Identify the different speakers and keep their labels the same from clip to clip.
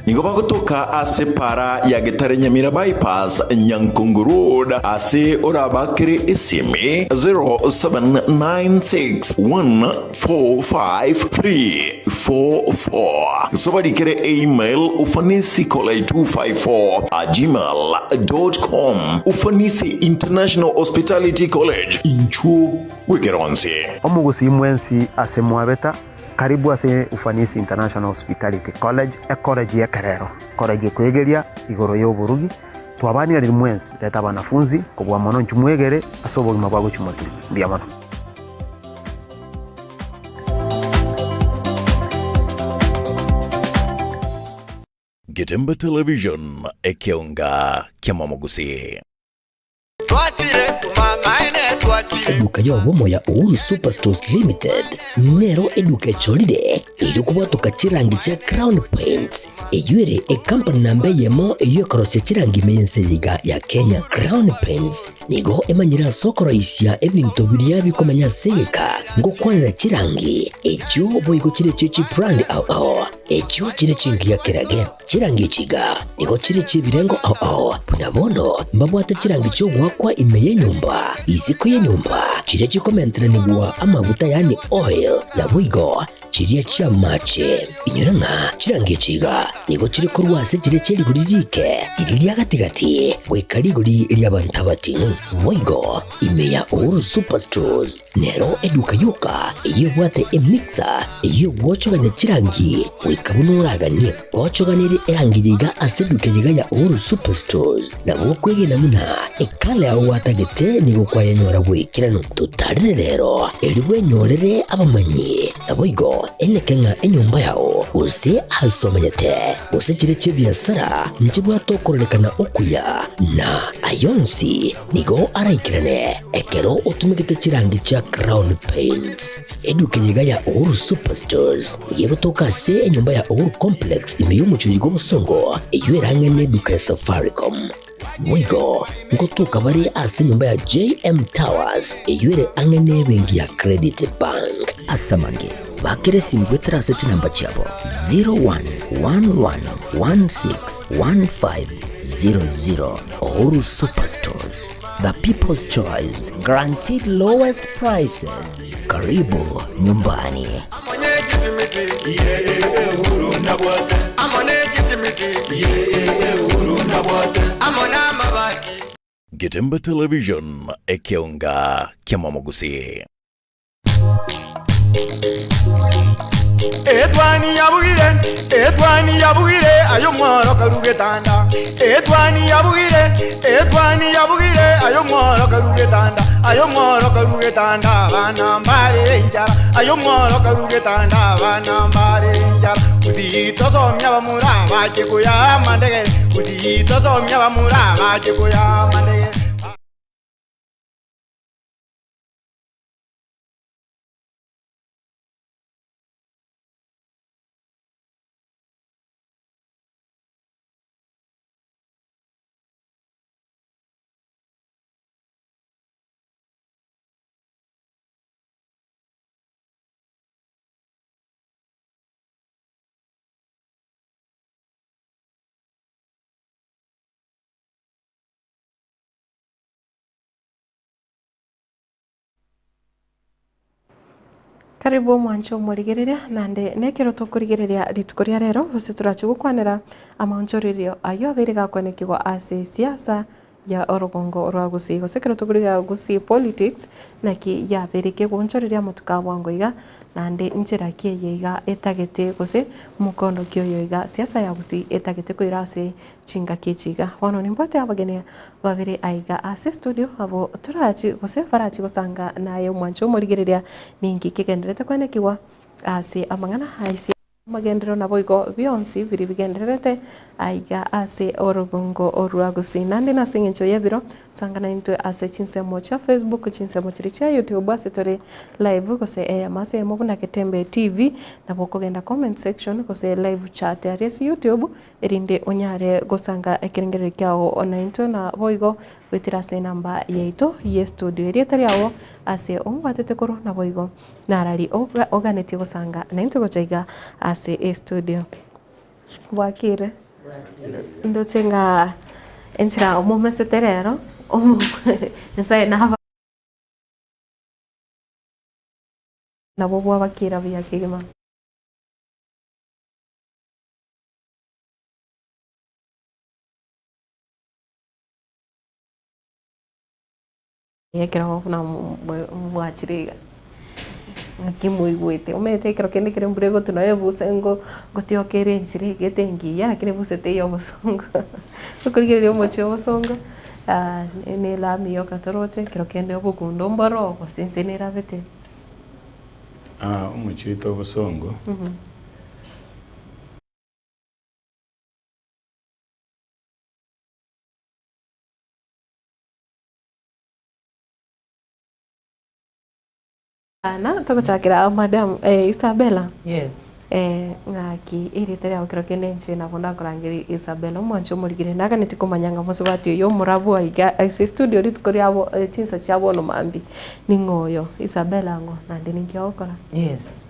Speaker 1: nigo bagotoka ase para ya Gitare Nyamira bypass Nyankungu Road ase orabakire isimi 0796145344 sobarikire email ufanisicollege254@gmail.com Ufanisi International Hospitality College inchu wikironsi
Speaker 2: omugusi mwensi ase mwabeta karibu ase Ufanisi International Hospitality College college ya Kerero college kwegeria igoro y'oburugi twabani ari mwensi leta banafunzi kubwa mono nchumwegere asobo mabwago chumatu bya mono
Speaker 1: Gitembe Television ekionga kyamamugusi
Speaker 3: Eduka y'obumo ya Uhuru Superstores Limited nero eduka echolide ilikuwa tukachirangi cha Crown Paints eyuere company nambe yemo eyokorose chirangi meyenseyiga ya Kenya. Crown Paints nigo emanyira sokoro isya ebintu biriya bikomanya seyeka ngo kwanira chirangi ekyo boyiko chire chichi brand ao ekyo chire chingi ya kirage chirangi chiga nigo chire chibirengo ao punabono mbabwate chirangi cyo gwakwa imeye nyumba iziko ye nyumba chire chikomentera nigwa amavuta yani oil na bwigo chiriya chia mache inyuranga chirangi chiga nigo chire kurwase chire cheri guririke iriya gatigati bwekariguri iriya bantabatinu bwigo imeya Uhuru Superstores nero eduka yuka iyo bwate emixer iyo bwochoganya chirangi wikabunuraganye bwochoganire erangiyiga aseduke yiga ya Uhuru Superstores na bwokwege namuna ekale aho watagete nigo kwayanyora bwikirano tutarire rero eriwe nyorere abamanyi na bwigo enekenga enyumba yao use hasomanyete use chire chibiasara nchibwa tokorolekana okuya na ayonsi nigo araikirane ekero utumikite chirangi cha Crown Paints eduka yiga ya Uhuru Superstores yego toka se enyumba ya Uhuru Complex imeyumucho yigo busongo eyueranga neduka ya Safaricom mwigo ngotuka bari ase nyumba ya JM Towers eyuere angene bengi ya Credit Bank asamange bakire simgwetera seti namba chabo 0111161500 Uhuru Superstores, the people's choice, guaranteed lowest prices. Karibu nyumbani.
Speaker 1: Gitembe Television ekionga kyamamugusi
Speaker 4: Etwani yabugire ayo mworo karugetanda Etwani yabugire ayo mworo karugetanda bana mbale njara ayo mworo karugetanda bana mbale njara uzito somya bamura baje kuya mandege uzito somya bamura baje kuya mandege
Speaker 5: Karibu mwancho murigereria nande nekero tukurigereria ritukuria rero bose turachigukwanira amanjoririo ayo abiriga kwenekirwa ase siasa ya orogongo rwa Gusii gosekero tukuriga Gusii politics naki ya berike gonjoriria mutuka wangoiga nande njira kieiga etagete gose mukondo kyoyoiga siasa ya Gusii etagete kuirase chinga kichiga wano nimbote abagene babiri aiga ase studio abo turachi gose farachi gosanga naye mwancho murigereria ningi kigenderete kwenekirwa ase amangana haisi magendero na boigo bionsi biri bigenderete aiga ase orogongo orwa Gusii nande na singincho yebiro sangana into ase chinsemo cha Facebook chinsemo cha YouTube ase tore live gose mase mobuna Ketembe TV na boko genda comment section gose live chat ya YouTube erinde onyare gosanga ekerengere kyao ona into na boigo wetirase namba yeito ye studio erietari awo ase omwatete koro na boigo narari oganeti gosanga na into gochaiga ase studio Bwakire. Ndochenga enchira omumesete rero nsaye nabo bwabakira byakigima. Yekera na mwachiriga nkimuigwite umete kero kende kire mburego tunayo busengo gotiokere nchire getengiya lakini busete yo busongo tukurigire yo mocho busongo ne la miyo katoroche kero kende obukundo mboro gosensenera bete
Speaker 6: umuchito busongo
Speaker 5: Ana tokuchakira madam Isabella.
Speaker 7: Yes.
Speaker 5: Ngaki iritere okero kenenche na bonda kurangiri Isabella mwancho murigire naga nitikomanyanga muso batyo yo murabu aiga ise studio ritukori abo chinsa chabo no mambi ningoyo Isabella ngo nandi ninkiokora.
Speaker 7: Yes.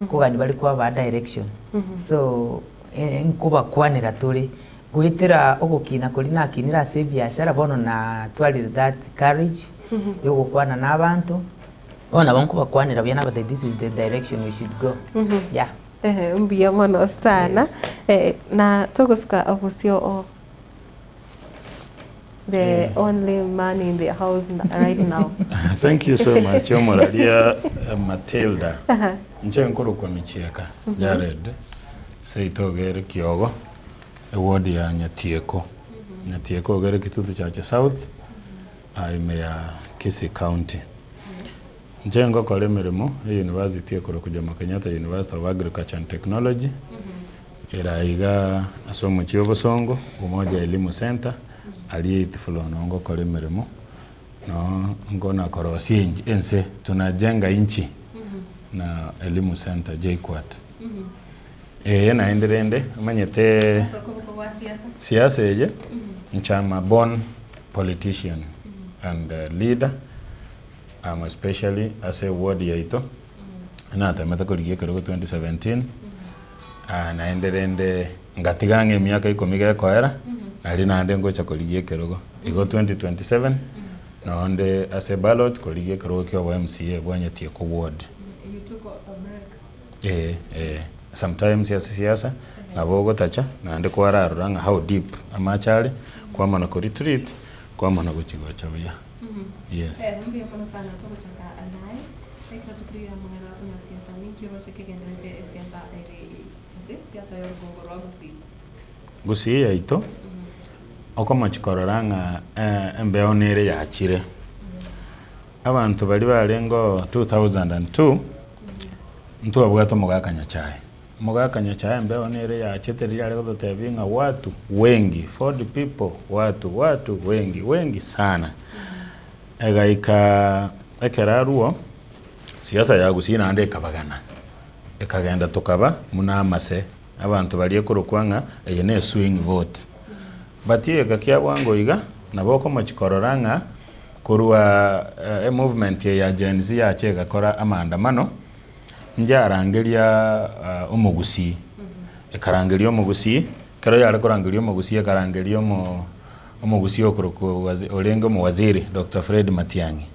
Speaker 7: Kugani bali kwa ba direction. So nkuba kwanira tuli guhitira ogukina kuri nakinira se biashara bono na twali that courage yo gukwana n'abantu bona bankuba kwanira byana but this is the direction we should go. Yeah.
Speaker 5: Mbia mono sana. Na togoska obusio o the only man in the house right now.
Speaker 6: Thank you so much. Omoralia Matilda. Nche nkuru kwa michieka. Jared. Seitogere Kiogo. Ewodi ya Nyatieko. Nyatieko gere Kitutu Chache South. Ime ya Kisii County. Nche ngo kole mirimo University ekoro kujama Kenyatta University of Agriculture and Technology. Iraiga asomo chiobosongo Umoja Elimu Center. Aliyetifulono ngo kole mirimo. No ngona korosi ense tunajenga inchi na Elimu Center JKUAT. Naendelende manyete siasa eje nchama born politician and leader. Especially as a ward yaito na tamata koligie kero 2017 naendelende ngatigange miaka 10 koera ali naende ngocha koligie kero igo 2027 na onde as a ballot koligie kero kyo MCA bwanyeti ko ward.
Speaker 5: You took a break.
Speaker 6: Sometimes siasa na bogo tacha na ande ko araranga how deep amachale kwa mana ko retreat kwa mana go chigo chabya. Yes.
Speaker 5: Mbia kono sana tokuchaka anai. Ekra tukria mwana una siasa mingi rose kegendete siasa siasa yo gongoro
Speaker 6: Gusii yaito. Oko machikororanga embeonere yachire. Abantu bali balengo 2002 mtu abwato mugakanya chai. Mugakanya chai embeonere yachite yale gotebinga watu wengi 40 people watu wengi sana. Egaika ekeraruo siasa ya Gusii nande kabagana. Ekagenda tokaba munamase abantu bali kurukwanga eyene swing vote. Batie gakia wango iga naboko machikororanga kurwa movement ya Gen Z yache gakora amaandamano njarangeria umugusii ekarangeria umugusii kero yale korangeria umugusii ekarangeria umugusii okuruko olengo mu waziri Dr. Fred Matiang'i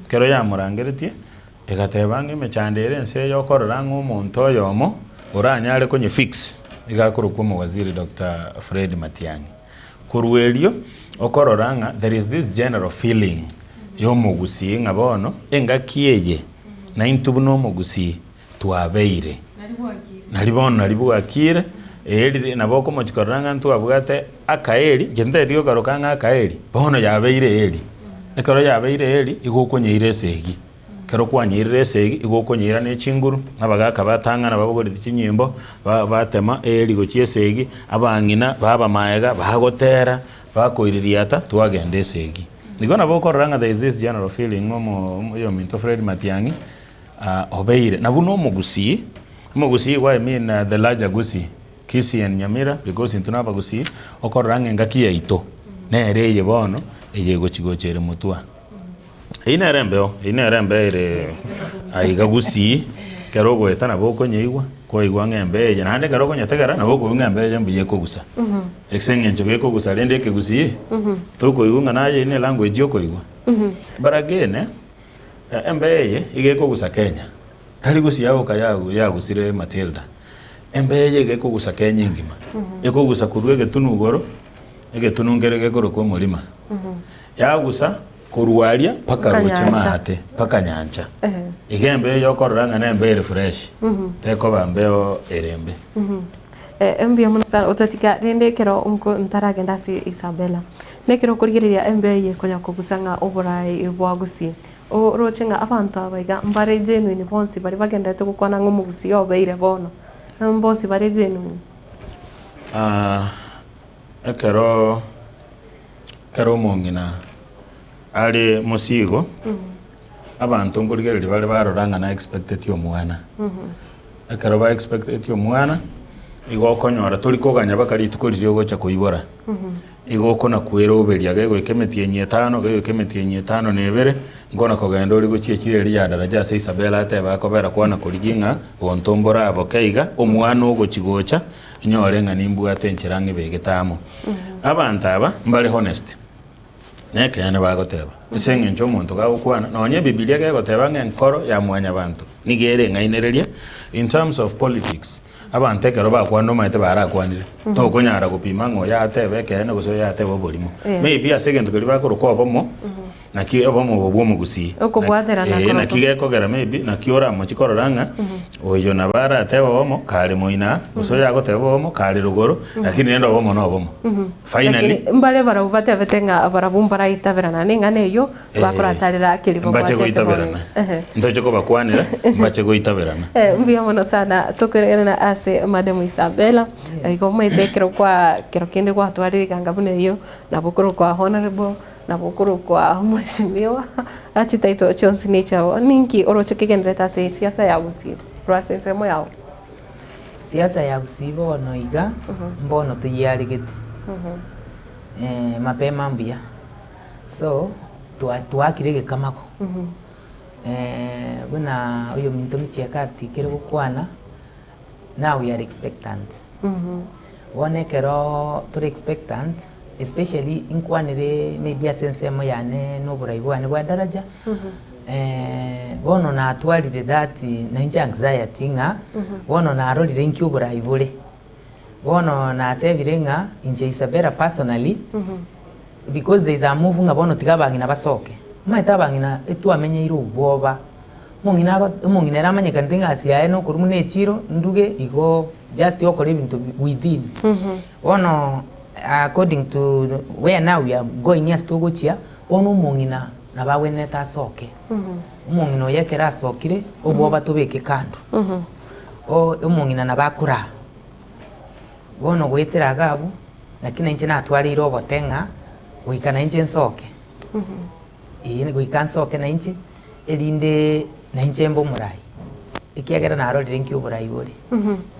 Speaker 6: kero ya murangeretie egatebange mechandere ense yokororanga umuntu oyomo uranyale konye fix igakuruko mu waziri Dr. Fred Matiang'i kurwelio okororanga there is this general feeling yo mugusii ngabono engakieye na intubuno mugusii tuabeire nalibwakire eri naboko mochikoranga ntu abwate akaeri gende dio karokanga akaeri bono yabeire eri ekero yabeire eri igokonyeire segi kero kwanyirire segi igokonyira ne chinguru abagaka batangana babogoriti chinyimbo batema eri gochie segi abangina baba maega bagotera bakoiririata twagende segi nigona bokoranga there is this general feeling yo minto Fred Matiang'i obeire na buno mugusi wa I mean the larger gusi Kisii and Nyamira because intuna bagusi okoranga ngaki yaito nereye bono eye gochigochere mutwa ina rembe ire aiga gusi kerogo etana boko nyeigwa ko igwa ngembe ye nande kerogo nyategara na boko ngembe ye mbiye kogusa exenge njoge kogusa rende ke gusi toko igwa naye ine language yoko igwa but again embeye ige kogusa Kenya tali gusi yao kayagu yagusire Matilda embeye ige kogusa Kenya ngima ekogusa kurwege tunugoro ege tunungerege koro ko mulima yagusa kurualia paka roche mahate paka nyanja igembe yokoranga nembe refresh teko bambeo erembe
Speaker 5: mbia munasa otatika rende kero unko ntaragenda si Isabella nekero kurigiriria embe ye koja kugusanga oborai bwagusi o rochenga abantu abaiga mbare jenu ni bonsi bari bagenda tukukwana ngumugusi obeire bono mbonsi bari jenu
Speaker 6: ekero mongina ali musigo abantu ngurigereri bali baroranga na expected yo mwana ekero ba expected yo mwana igokonyora turi koganya bakari tukorije gocha kuibora igokona kwero beria gego ikemetie nyetano nebere ngona kogenda uri gochie kireri ya daraja se Isabella ate bakobera kwana kuriginga gontombora abokeiga omwana ogochigocha nyorenga nimbu atencherange begetamo abantu aba mbali honest neke yana bagoteba isenge ncho muntu gagukwana nonye Biblia gagoteba nkoro ya mwanya bantu nigere ngainereria in terms of politics abantu ekero bakwano maite barakwanire tokonyara gupima ngo yatebe kene guso yatebe oborimo maybe asegento keri bakoroka obomo naki obomo bwo mugusi
Speaker 5: okobwatera na
Speaker 6: naki gekogera maybe naki ora mochikororanga oyo nabara atebe obomo kale moina guso yagoteba obomo kale rugoro lakini endo obomo no obomo finally
Speaker 5: mbale bara ubate betenga bara bumbara itaberana ninga neyo bakuratarira kiribo
Speaker 6: bache goitaberana ndocho ko bakwanira bache goitaberana
Speaker 5: mbia mono sana tokerena ase Madam Isabella igomete kero kwa kero kende kwa twarika ngabune yo na bukuru kwa honorable na bukuru kwa mheshimiwa achitaito Johnson Nichao ninki orochekegendeta se siasa ya Gusii process mo yao
Speaker 7: siasa ya Gusii bono iga mbono tuyarigete mapema mbia so tuakirege kamako buna uyo minto michekati kero kwana now we are expectant one kero to expectant especially inkwanire maybe asensemo yane no buraibwane bwa daraja bono na atwalire that na anxiety nga bono na arolire inkyo buraibure bono na atebirenga inje Isabella personally because there is a move nga bono tigabangina basoke maita bangina etu amenye iro ubwoba mungina ramanyeka ntinga asiaye no kuri munechiro nduge igo just yokore ibintu within bono according to where now we are going yes to gochia ono mungina nabaweneta asoke mungina yekera asokire ubwoba tubeke kando mungina nabakura bono gwetera gabu lakini nje natwali robo tenga wikana nje nsoke ine gwikansoke na nje elinde na nje mbo murai ikiagera na arolire nkyo burai buri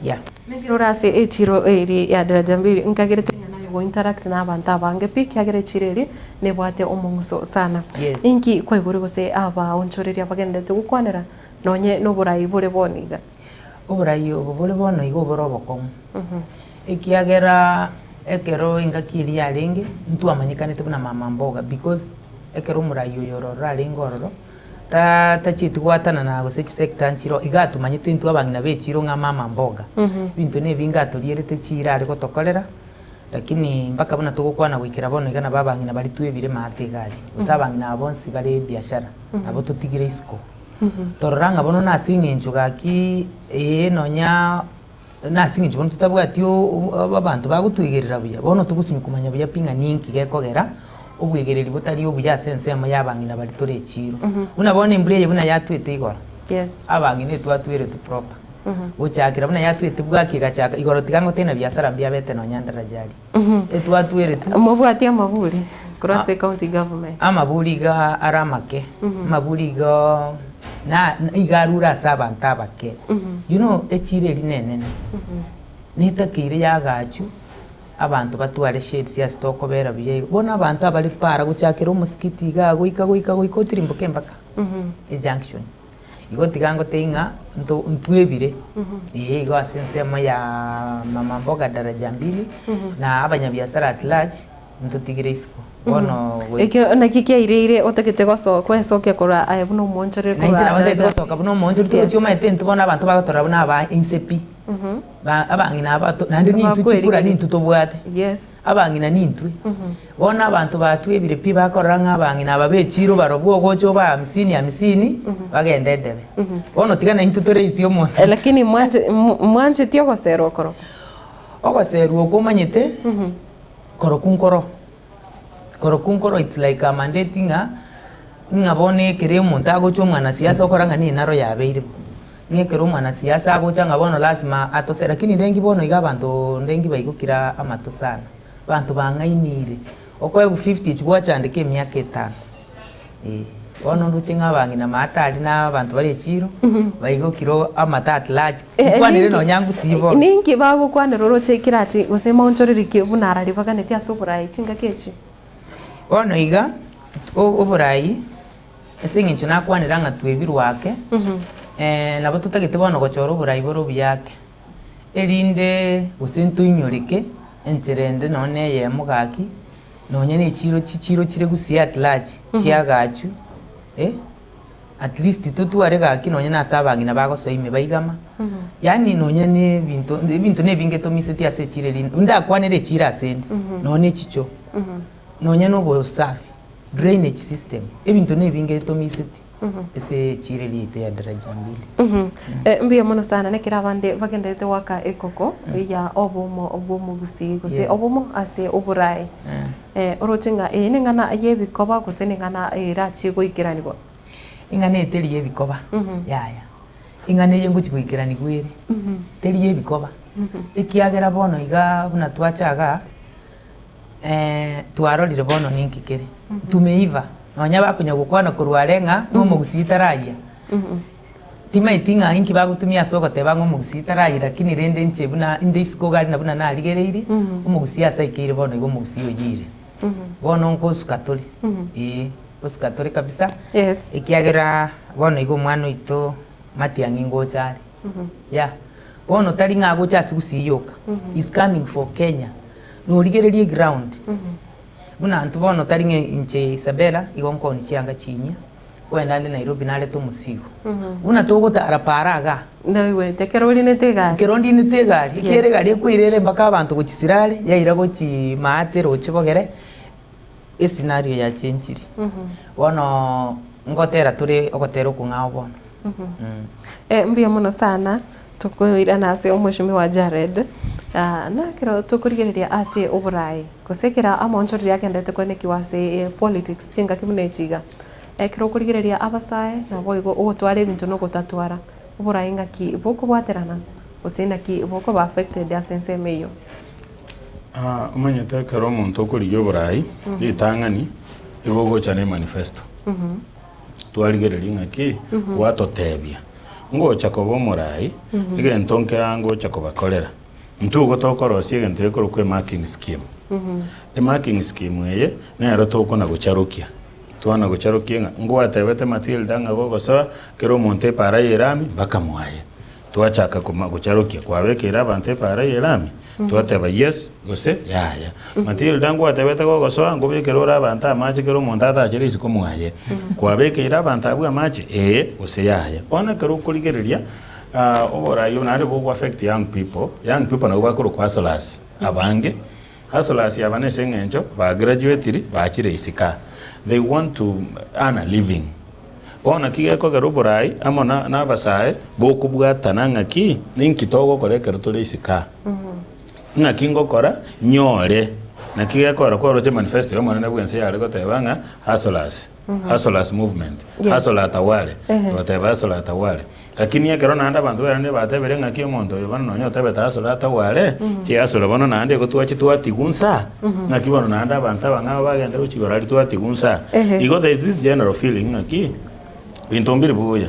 Speaker 7: ya
Speaker 5: ngirora se echiro eri ya daraja mbiri nkagere tenga nayo go interact na abantu abange pikiagere chireri ne bwate omunguso sana inki kwa iguru gose aba onchoreria bagendete gukwanera nonye no burai buri boniga
Speaker 7: oburai obure bono igo boroboko ikiagera ekero ingakiri yaringe ntu amanyikanete buna mama mboga because ekero murayo yorora ringororo ta chitu gwatana na gose sector nchiro igatumanyite ntu abangina bechiro nga mama mboga bintu ne bingato lierete chira ari gotokorera lakini mpaka buna tugukwana wikira bono igana babangina bali tuebire mate gari usabangina abonsi bali biashara abo tutigire isko tororanga bono nasing'encho gaki nonya nasing'encho bono tutabwati abantu bagotwigerera buya bono tugusimi kumanya buya pinga ninki gekogera obwegereri butari obuya sensemo yabang'ina bari tore echiro buna bono embuleye buna yatwete igoro abang'ina twatwire tu proper gochakira buna yatwete bwaki gachaka igoro tigango tena biasara mbia bete nonya ndarajari twatwire tu
Speaker 5: mubwati amaburi cross county government
Speaker 7: amaburi ga aramake amaburi ga na igarura saba ntabake you know echire linene nitakire yagachu abantu batware shades ya stoko bera biye bona abantu abali para guchakira umusikiti ga goika tirimboke mpaka e junction igoti gango teinga ntwebire igo asensema ya mama mboga daraja mbili na abanyabiasara at large ntutigire isiko bono
Speaker 5: ekyo nakikia ire otakete kwesokia kora abuno monjore
Speaker 7: kora na njira wende tosoka buno monjore to chuma ete ntubona abantu bagatora buna aba insepi abangina abato nandi nintu chikura nintu tobwate abangina nintwe bona abantu batwebire pi bakora nk'abangina ababechiro barobwo gocho ba 50 bagendedebe bono tigana nintu tore isio monto
Speaker 5: lakini mwanje tio gosero koro
Speaker 7: ogosero okomanyete korokunkoro it's like a mandating ngabone kere umuntu agocho mwana siasa okoranga ni naro yabeire ngekero mwana siasa agocha ngabono lazima atose lakini ndengi bono iga abantu ndengi baigukira amato sana bantu bangainire okoye 50 chigwachandike emyaka 5 bono nduchinga bangina matali na bantu bali echiro baigukiro amata at large kwanire no nyangu sibo
Speaker 5: ninki bago kwanero rochekira ati gosema onchorerike bunarari baganeti asuburai chinga kechi
Speaker 7: bono iga oburai esing'encho nakwanira ng'a twebirwe wake nabo tutagete bono gochora oburai boro buyake erinde gose ntoinyoreke encherende none eyemo gaki nonye ne chichiro chire gusia at large chiagachu at least tutware gaki nonye nasabang'ina bagosoime baigama yani nonye ne bintu nebinge tomiseti ase chire rinde ndakwanire chira asende none chicho nonye no bosafi drainage system ebintu nebinge tomiseti ese chire lite ya daraja mbili
Speaker 5: mbiya mono sana nekira bande bagendete waka ekoko ya obumo gusi gose obumo ase oburai orochinga ningana yebikoba gose ningana rachi goikiranirwa
Speaker 7: ingane teri yebikoba yaya ingane yengo chigwikirani gwere teri yebikoba ikiagera bono iga buna twachaga twarorire bono ninkikere tumeiva nonya bakunya gukwana kurwarenga no mugusitaraia tima itinga inki bagutumia soko te bango mugusitaraia lakini rende nche buna inde isiko gari na buna narigereire umugusia saikire bono igo mugusio yire bono nkosukatori kosukatori kabisa ikiagera bono igo mwana ito matiangi ngochari bono tari nga gocha sigusiyoka is coming for Kenya no rigererie ground buna antu bono taringe inche Isabela igonko ni chianga chinya wenda ndi Nairobi nale to musigo buna togo taraparaga
Speaker 5: nawe tekerori netega
Speaker 7: kerondi netegari kere gari kwirere mpaka abantu gukisirale yaira gochi maate rochibogere scenario ya chenchiri bono ngotera turi ogotera kungao bono
Speaker 5: mbiya mono sana tukwira nase omushimi wa Jared na kero tukurigereria ase oburai kusekera amonchori yagendete kweneki wase politics chinga kimunechiga kero kurigereria abasae na boigo ogotwara ebintu no gotatwara oburai ngaki boko bwaterana osenda ki boko ba affected asense meyo
Speaker 6: umanyete kero omuntu okurigia oburai litang'ani igogocha ne manifesto twarigereria ngaki watotebia ngocha koba omurai egento nkea ngocha kobakorera ntugo tokorosia egento ekorokwa marking scheme marking scheme eye nero tokona gocharokia twana gocharokia ngwatebete Matilda ngagogosa kero omonto epara yerami bakamwaye twachaka gocharokia kwabekera abantu epara yerami twateba yes gose yaya Matilda ngwatebete gogosa ngobekera ora abantu amache kero omonto atachire isiko mwaye kwabekera abantu abwa amache gose yaya ona kero kurigereria oborayo nare bo affect young people nabo bakoro kwa hustlers abange hustlers yabane sengencho ba graduate bachire isika they want to earn a living bona kigekogera oborai amo nabasae bokobwatana ng'aki ninki togokorekera tore isika ng'aki ngokora nyore naki gekora kworoche manifesto yo mwana bwense yare goteba ng'a hustlers movement hustle atawale goteba hustle atawale lakini ekero nanda bantu barande batebere ng'aki omonto oyo bano nonyo tebeta hustle atawale chi hustle bono nande gotwachi twatigunsa ng'aki bono nanda abantu abang'abo bagende gochigora twatigunsa igo there is this general feeling ng'aki bintombiri buya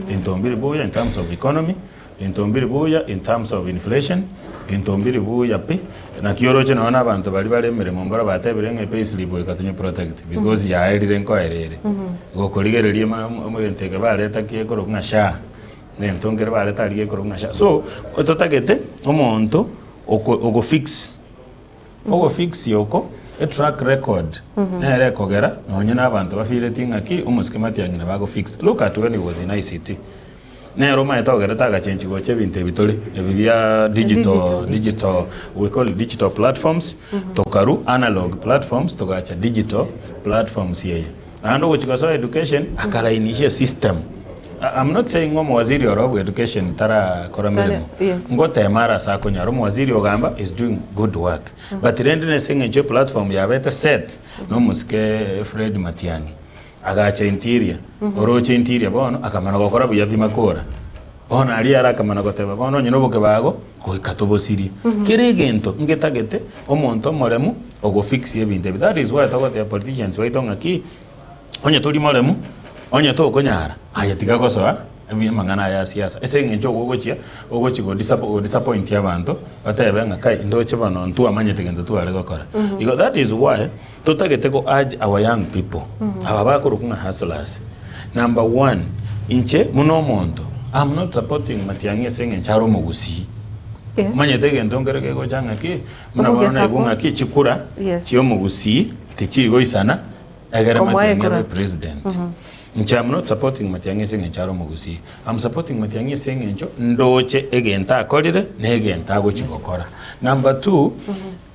Speaker 6: in terms of economy bintombiri buya in terms of inflation bintombiri buya pi na kioroche naona abantu bali baremere mombora batebere ng'e payslip ekatunye protect because yaerire nkoerere gokorigererie omuyentege bareta kiekoro ng'asha nentongere bareta riekoro ng'asha so ototagete omonto ogo fix yoko a track record nere kogera nonye n'abantu bafireti ng'aki omusikemati yang'ina bago fix look at when he was in ICT nero maeta ogera tagachenchi goche bintu ebitore ebibya digital we call it digital platforms tokaru analog platforms togacha digital platforms yeye and ogochikaso education akalainishe system. I'm not saying ngo mwaziri orobu education tara koramiremo ngote mara sako nyaro mwaziri ogamba is doing good work but rendine singe platform ya beta set no muske Fred Matiang'i agacha interior oroche interior bono akamana gokora buya bimakora bono ali ara akamana goteba bono nyino boke bago goikatobosiri kire gento ngetagete omonto moremu ogo fix ebinde. That is why togote politicians waitonga ki onye tuli moremu onye to konyara ayatiga gosoa mangana ya siasa esenge njogo ogochigo disappoint abantu batebe ngakai ndoche bano ntu amanyete gento tu ale gokora because that is why totagete go urge our young people aba bakuru kunga hustlers. Number 1 inche muno monto I'm not supporting Matiang'i esenge ncharo mugusi manyete gento ngereke go changa ki muna bana igunga ki chikura chiyo mugusi tichigo isana egere Matiang'i president. I'm not supporting Matiang'i esenge ncharo mugusi. I'm supporting Matiang'i esenge ncho ndoche egenta akorire ne egenta gochigokora. Number 2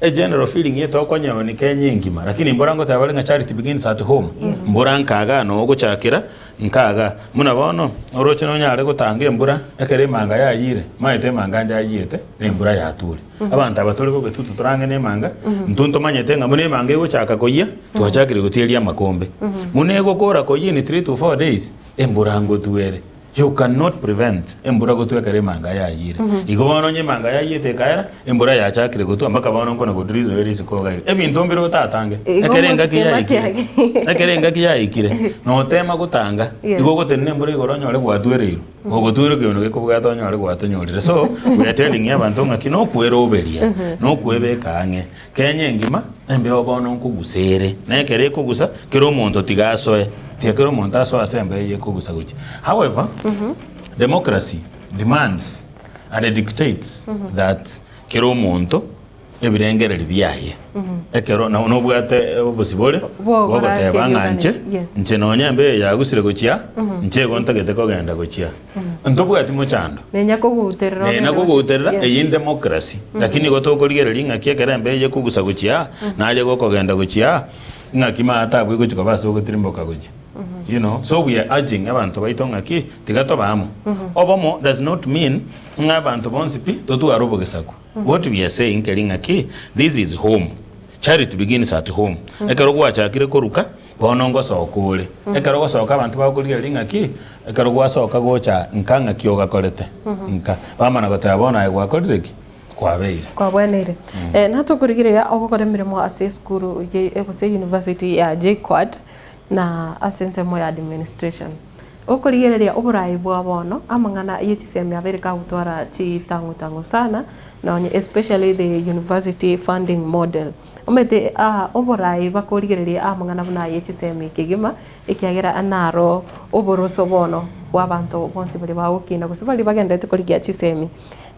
Speaker 6: a general feeling yeto okonya oni Kenya ngima lakini mborango tabale nga charity begins at home mbora nkaga no gochakira nkaga muna bono oroche no nyare gotange mbura ekere manga yayire maite manga ndayite ne mbura yatule abantu abatole ko betutu turange ne manga ntunto manyete nga mune manga gochaka koyia twachakire gutieria makombe mune gokora koyia ni 3 to 4 days emburango tuere. You cannot prevent embura gotu ekere manga yayire igobono nye manga yayite kaera embura yachakire gotu ambaka bono nkona godrizo eri sikoga ebintu mbiro gotatange ekerenga kiyayikire no tema gutanga igogotenne embura igoronyo ole gwatwerero ogotwero kyono gekobwato nyore gwatonyorire so we are telling abantu ngaki no kweroberia no kwebekang'e Kenya ngima embe obono nkugusere nekere kugusa kero omonto tigasoe tiakero montaso asembe yekugusa guchi. However, democracy demands and dictates that kero monto ebirengere byaye ekero na onobwate obosibole bogoteba ng'anche nche nonyembe yagusire gochia nche gontagete kogenda gochia ntobwati mochando
Speaker 5: nenya koguterera
Speaker 6: eyin democracy lakini gotokorigereria ng'aki ekerembe yekugusa gochia naje gokogenda gochia ng'aki matabwe gochiko baso gotirimboka gochia. You know, so we are urging abantu baitonga ki tigato bamo obomo does not mean ngabantu bonsipi totu arobo gesako. What we are saying kelinga ki this is home, charity begins at home. Ekero gwachakire koruka bonongo sokole ekero gosoka abantu bakuliga linga ki ekero gwasoka gocha nkanga kyoga kolete nka bamana gotabona egwakorire ki kwa
Speaker 5: bwenere nato kurigireya ogokora mirimo ase skuru ye egose university ya JKUAT na asensemo ya administration okorigereria oburai bwa bono amangana yechisemi America gutwara chitangutangu sana na especially the university funding model omete oburai bakorigereria amangana buna yechisemi kigima ikiagera anaro oboroso bono wabantu bonse bari bagukina gusibali bagendete korigia chisemi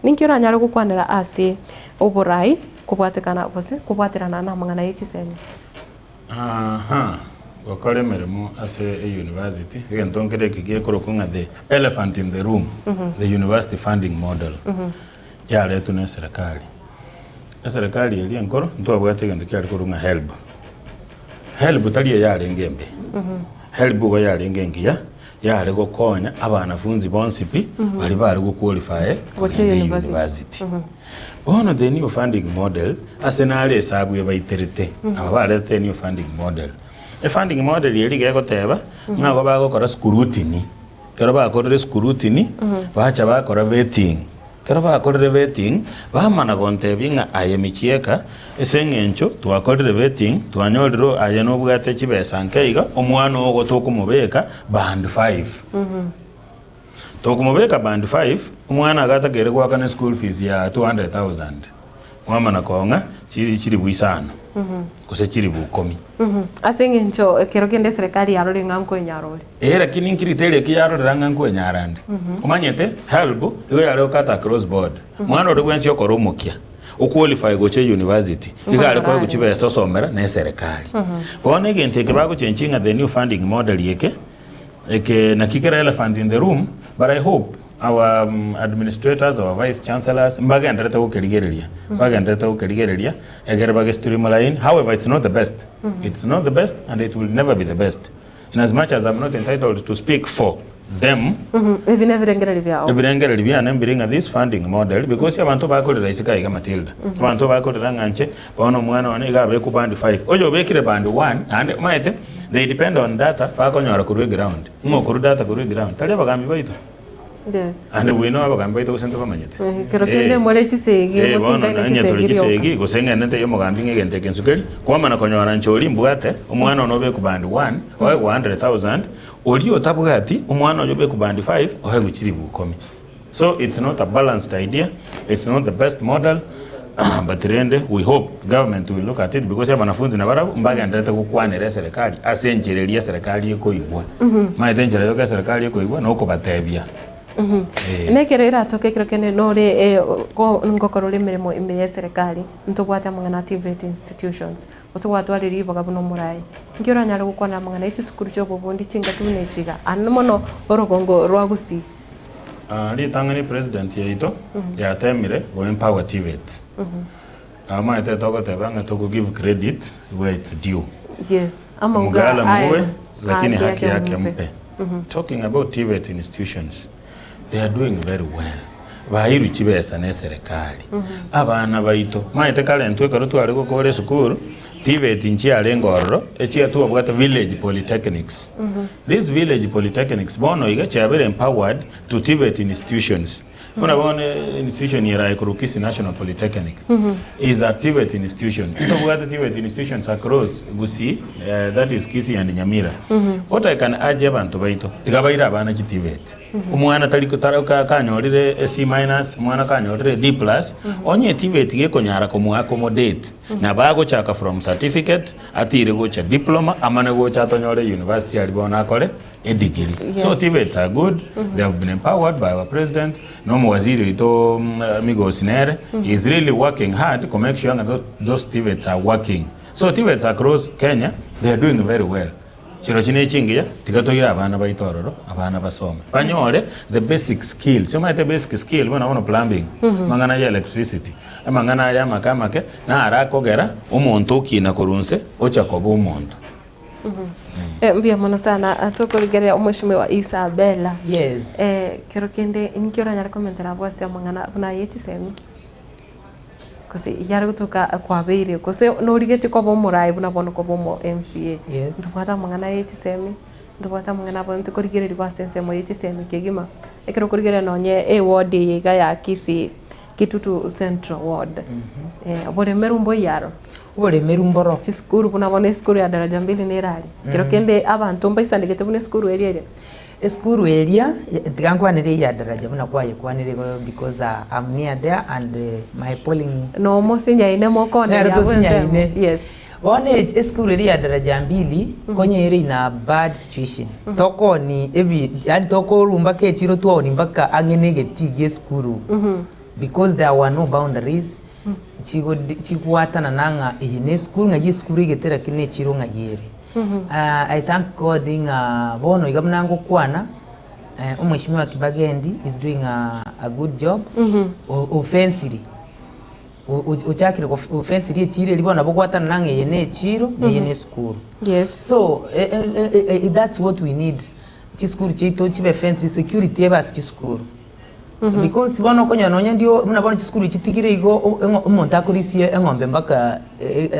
Speaker 5: ninkira nyaro gukwanira ase oburai kubwatekana bose kubwaterana na amangana yechisemi
Speaker 6: wakale meremo as a university again don't get the elephant in the room the university funding model ya letu na serikali ile nkoro ndo abwate gende kyali kurunga help tali ya lengembe help go ya lengengia yale gukonya abanafunzi bonsipi bali guqualify university. Bono the new funding model asenale esabu yabaiterete abalete new funding model. A funding model yeri gegoteba ngako bagokora scrutiny. Kero bakorere scrutiny bacha bakora vetting. Kero bakorere vetting bamana gontebinga ayemichieka esengencho twakorere vetting twanyolero ayeno bwate chibesa nkeiga omwana ogo tokumubeka band 5. Tokumubeka band 5 omwana agatakere gwakane school fees ya 200,000 mwamana konga chiri bwisano kose chiri bukomi
Speaker 5: asengencho kero kende serikali yarore nganko enyarore
Speaker 6: lakini nkiriteria kiyarore nganko enyarande umanyete help yo yale okata cross board mwana ori gwensi okoro mukia uqualify goche university igale ko guchibesa somera ne serikali bone gente ke bago chenchinga the new funding model yeke eke nakikera elephant in the room, but I hope our administrators, our vice chancellors, bagenda ukerigereria egere bage streamline. However, it's not the best. It's not the best, and it will never be the best. In as much as I'm not entitled to speak for them, this funding model, because abantu bakorera isika iga Matilda, abantu bakorera nganche bono mwana wane iga beku band 5 ojo bekire band 1 and maite they depend on data bakonyora ku ground ngokuru data ku ground tali bagambi baito.
Speaker 5: Yes.
Speaker 6: And we know abagambi baito kusente bamanyete
Speaker 5: kero kende more chisegi
Speaker 6: chisegi gosenga nete yo mugambi ngegente kensukeli kwama na konyora ncholi mbugate omwana ono beku band 1 owe 100,000 oli otabugati omwana oyo beku band 5 ohe guchiri bukomi. So it's not a balanced idea, it's not the best model. But we hope government will look at it because abanafunzi na barabu mbaga ndete kukwanira serikali asenjereria serikali eko igwa maitenjera yoka serikali eko igwa noko batebia
Speaker 5: nekerera tokekero kene nore ngokorole mirimo imbe serikali ntogwata mangana TVET institutions osogwatwa riribo gabuno murai ngiora nyara gukona mangana itu sukuru cyo bobundi chinga tune chiga anomono orogongo rwagusi
Speaker 6: litangani president yaito yatemire go empower TVET. Ite togo tebanga to give credit where it's due.
Speaker 5: Yes.
Speaker 6: Mugala muwe lakini haki yake mpe. Talking about TVET institutions, they are doing very well. Bahiru chibesa ne serikali. Abana baito maite kale ntwe karutu ariko kore sukuru TVET nchi alengororo echi atu abwata village polytechnics. These village polytechnics bono iga chabere empowered to TVET institutions. Kuna one institution here Kurukisi National Polytechnic is a TVET institution. Ntobwata TVET institutions across Gusii, that is Kisii and Nyamira. What I can urge abantu baito tigabaira abana chi TVET. Umwana talikutara kanyorire C-, umwana kanyorire D+, onye TVET gekonyara komu accommodate na bago chaka from certificate atire gocha diploma amane gocha tonyore university alibona akole a degree. Yes. So TVETs are good. They have been empowered by our president. Nomo waziri ito Migo Sinere is really working hard to make sure that those TVETs are working. So TVETs across Kenya, they are doing very well. Chiro chine chingia tikatoira abana baitororo abana basoma banyore the basic skills. So the basic skill when I want plumbing mangana ya electricity mangana ya makamake na arakogera umuntu kina korunse ochakobo umuntu.
Speaker 5: Mbia mwana sana atokoligere omweshimiwa Isabella.
Speaker 7: Yes.
Speaker 5: Kero kende nikiora nyara komentera bwase mangana buna yetisemi kose yara gutuka kwa beire kose no rigete ko bomurai buna bono ko bomo MCA.
Speaker 7: Yes.
Speaker 5: Ndubata mangana yetisemi ndubata mangana bo ntukorigere rwa sense mo yetisemi kegima ekero korigere nonye ward yiga ya Kisii Kitutu Central Ward. Bore merumbo yaro
Speaker 7: ore merumboro
Speaker 5: skuru kuna bone skuru ya daraja 2 nerari kiro kende abantu mbaisa ndegete bune skuru area
Speaker 7: skuru area tigangwanire ya daraja buna kwaye kwanire because I'm near there and my polling
Speaker 5: no mo sinja ine mo kone
Speaker 7: ya yes one skuru area ya daraja 2 konye ere ina bad situation toko ni evi yani toko rumba ke chiro tuo ni mbaka angenege tige skuru because there were no boundaries chikuwatana nanga ine school nga school igetera kine chiro nga yere. I thank God inga bono igamnango kwana umweshimiwa Kibagendi is doing a good job. Offensively uchakire offensively chire libona bokwatana nanga yene chiro yene school.
Speaker 5: Yes.
Speaker 7: So that's what we need. chiskuru chito chibe fence security ebas chiskuru because bono konya nonya ndio muna bono chiskuru chitigire igo umuntu akurisie engombe mpaka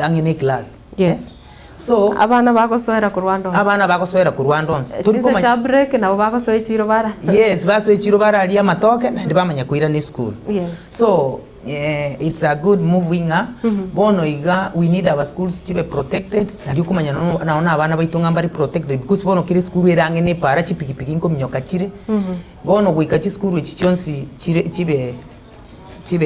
Speaker 7: angene class
Speaker 5: yes
Speaker 7: so
Speaker 5: abana bagosoera ku Rwanda
Speaker 7: turiko
Speaker 5: cha break na bagosoe chiro bara
Speaker 7: yes basoe chiro bara ali amatoke ndi bamanya kuira ni school
Speaker 5: yes
Speaker 7: so it's a good moving bono iga we need our schools to be protected ndio kumanya naona abana baitunga mbari protected because bono kiri school irange ne para chipikipiki nko minyoka chire bono guika chi school echi chonsi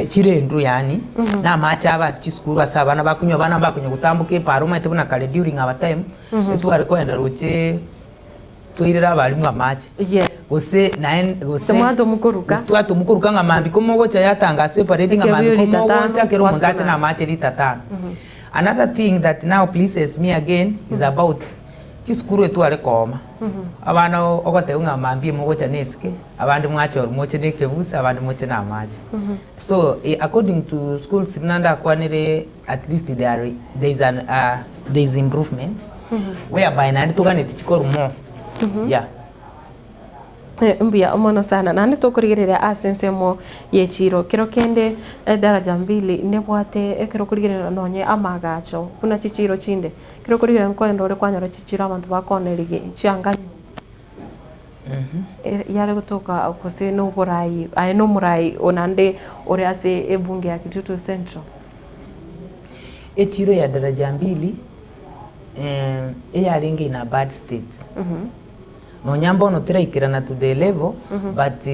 Speaker 7: chire ndru yani na macha abasi chi school asabana bakunywa gutambuke paro maite buna kale during our time etu ari kwenda ruche tuirira abalimu amache
Speaker 5: yes
Speaker 7: gose
Speaker 5: tomato
Speaker 7: mukuruka ngamambi komogo cha yatanga separating ngamambi komogo cha kero mungacha na mache litata another thing that now pleases me again is about chiskuru etu ari koma abana ogote ngamambi mogo cha neske abandi mwacho moche nekebusa abandi moche na mache so according to schools nanda kwanire at least there is improvement whereby na tugane tichikoru mo yeah
Speaker 5: mbia omono sana nani tukurigerera asense mo yechiro kiro kende daraja mbili nebwate kiro kurigerera nonye amagacho kuna chichiro chinde kiro kurigerera nkoendo ore kwanyoro chichiro abantu bakonerige chianga yale kutoka kose no borai ai no murai onande ore ase ebunge ya Kitutu Central
Speaker 7: echiro ya daraja mbili eyaringe in a bad state no nyamba ono tiraikirana to the level but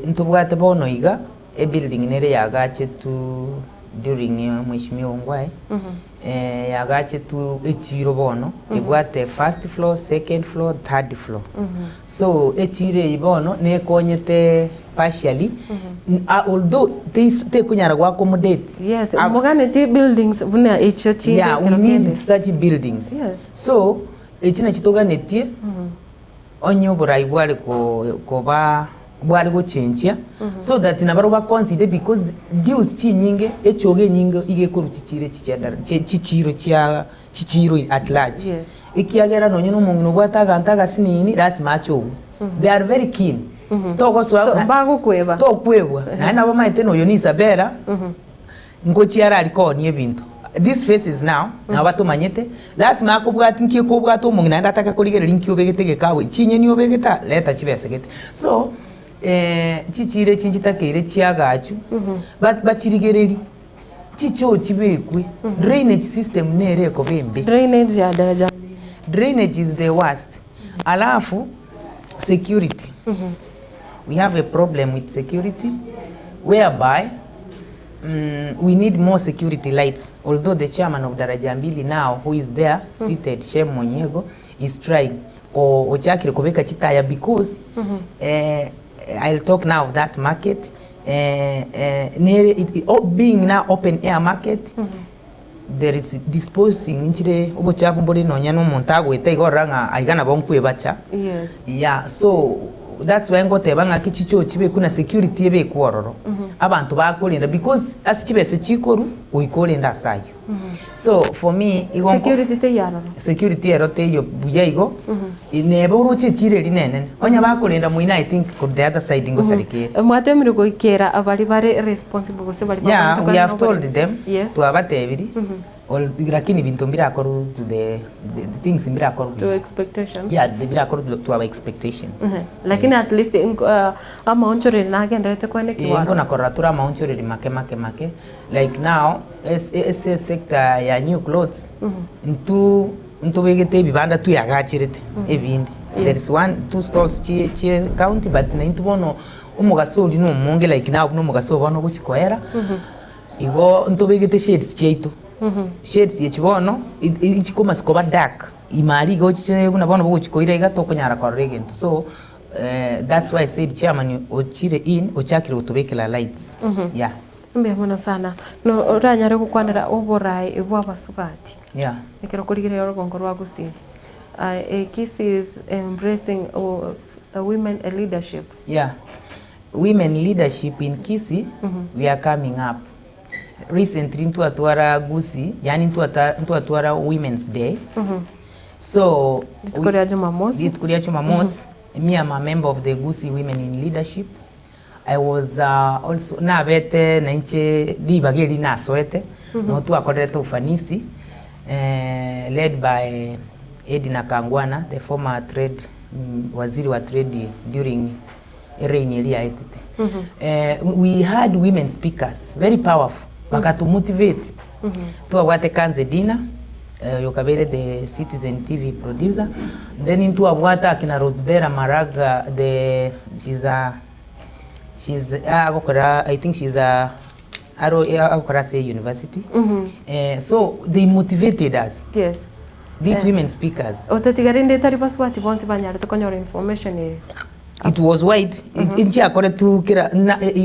Speaker 7: ntubwate bono iga e building nere yagache tu during mwishimiwa ngwae yagache tu echiro bono ebwate first floor second floor third floor so echire ibono ne konyete partially although they kunyara gwa accommodate
Speaker 5: yes mugane ti buildings buna echo chinde
Speaker 7: yeah we need such buildings
Speaker 5: yes
Speaker 7: so echina chitoganetie onyo burai bwari ko bwari go chenchia so that nabaro ba consider because deals chi nyinge echoge nyinge ige ko chichire chichadara chichiro at large
Speaker 5: yes
Speaker 7: ikiagera nonye no mungino bwataga ntaga sinini that's macho they are very keen togo swa
Speaker 5: bago kweba
Speaker 7: to kwebwa na nabo maite no yoni Isabella ngo chiara aliko ni ebintu this face is now na bato manyete lazima akubwati nkiye ko bwato mungina ndataka kurigera linki obegete kawe chinye ni obegeta leta chibesegete so chichire chinjitakire chiagachu but bachirigereri chicho chibekwe drainage system nere ko bembe
Speaker 5: drainage ya daraja
Speaker 7: drainage is the worst alafu security we have a problem with security whereby we need more security lights although the chairman of Daraja Mbili now who is there seated Shem Monyego is trying ko ochakire kubeka chitaya because I'll talk now of that market being now open air market there is disposing inchire obochapu mbole nonya no montago etaigoranga aigana bonkwe bacha
Speaker 5: yes
Speaker 7: yeah so that's why ngote banga kichicho chibe kuna security ebe kwororo abantu bakolinda because asicibese chikoru uikolinda sayo so for me security erote yo buyaigo inebe uruche chire linene onya bakolinda muina I think on the other side ngo sarikere
Speaker 5: mwatemire go ikera abali bare responsible go se bali
Speaker 7: yeah we have told them
Speaker 5: yes.
Speaker 7: to abatebiri lakini bintu mbirakoru to the things mbirakoru
Speaker 5: to expectations
Speaker 7: yeah the mbirakoru to our expectation
Speaker 5: lakini at least amaonchore nagendete kwene kiwaro
Speaker 7: ngo nakoratura amaonchore make like now as sector ya new clothes ntu wegete bibanda tu yagachirete ebindi there is two stalls chi county but na ntu bono umugasoli no munge like now no mugaso bono guchikoera igo ntu wegete shades cheito shades yechibono ichikoma sikoba dark imari go chiche kuna bono buchikoira igatokonyara korregento so that's why I said chairman ochire in ochakire utubekela lights yeah
Speaker 5: mbemona sana no ranyare gukwanira oborai ebwa basubati
Speaker 7: yeah
Speaker 5: ekero kurigire Rugongo rwa Gusii KIS is embracing women leadership
Speaker 7: yeah women leadership in KIS we are coming up recently into atwara Gusii yani into atwara women's day so
Speaker 5: Tukoria Jumamosi
Speaker 7: Me, I'm a member of the Gusii Women in Leadership. I was also na bete na inche libageli na soete no tu akoreta ufanisi led by Edina Kangwana, the former trade waziri wa trade during Ereini Aitite. We had women speakers, very powerful. Wakatu motivate. Tu awate Kanze Dina, Yokabere, the Citizen TV producer. Then into awata akina Rosbera Maraga, I think she's a Arokora University. So they motivated us.
Speaker 5: Yes.
Speaker 7: These women speakers.
Speaker 5: Otatigarinde tari baswati bonsi banyara tukonyora information.
Speaker 7: It was wide. Inchi akore tu kira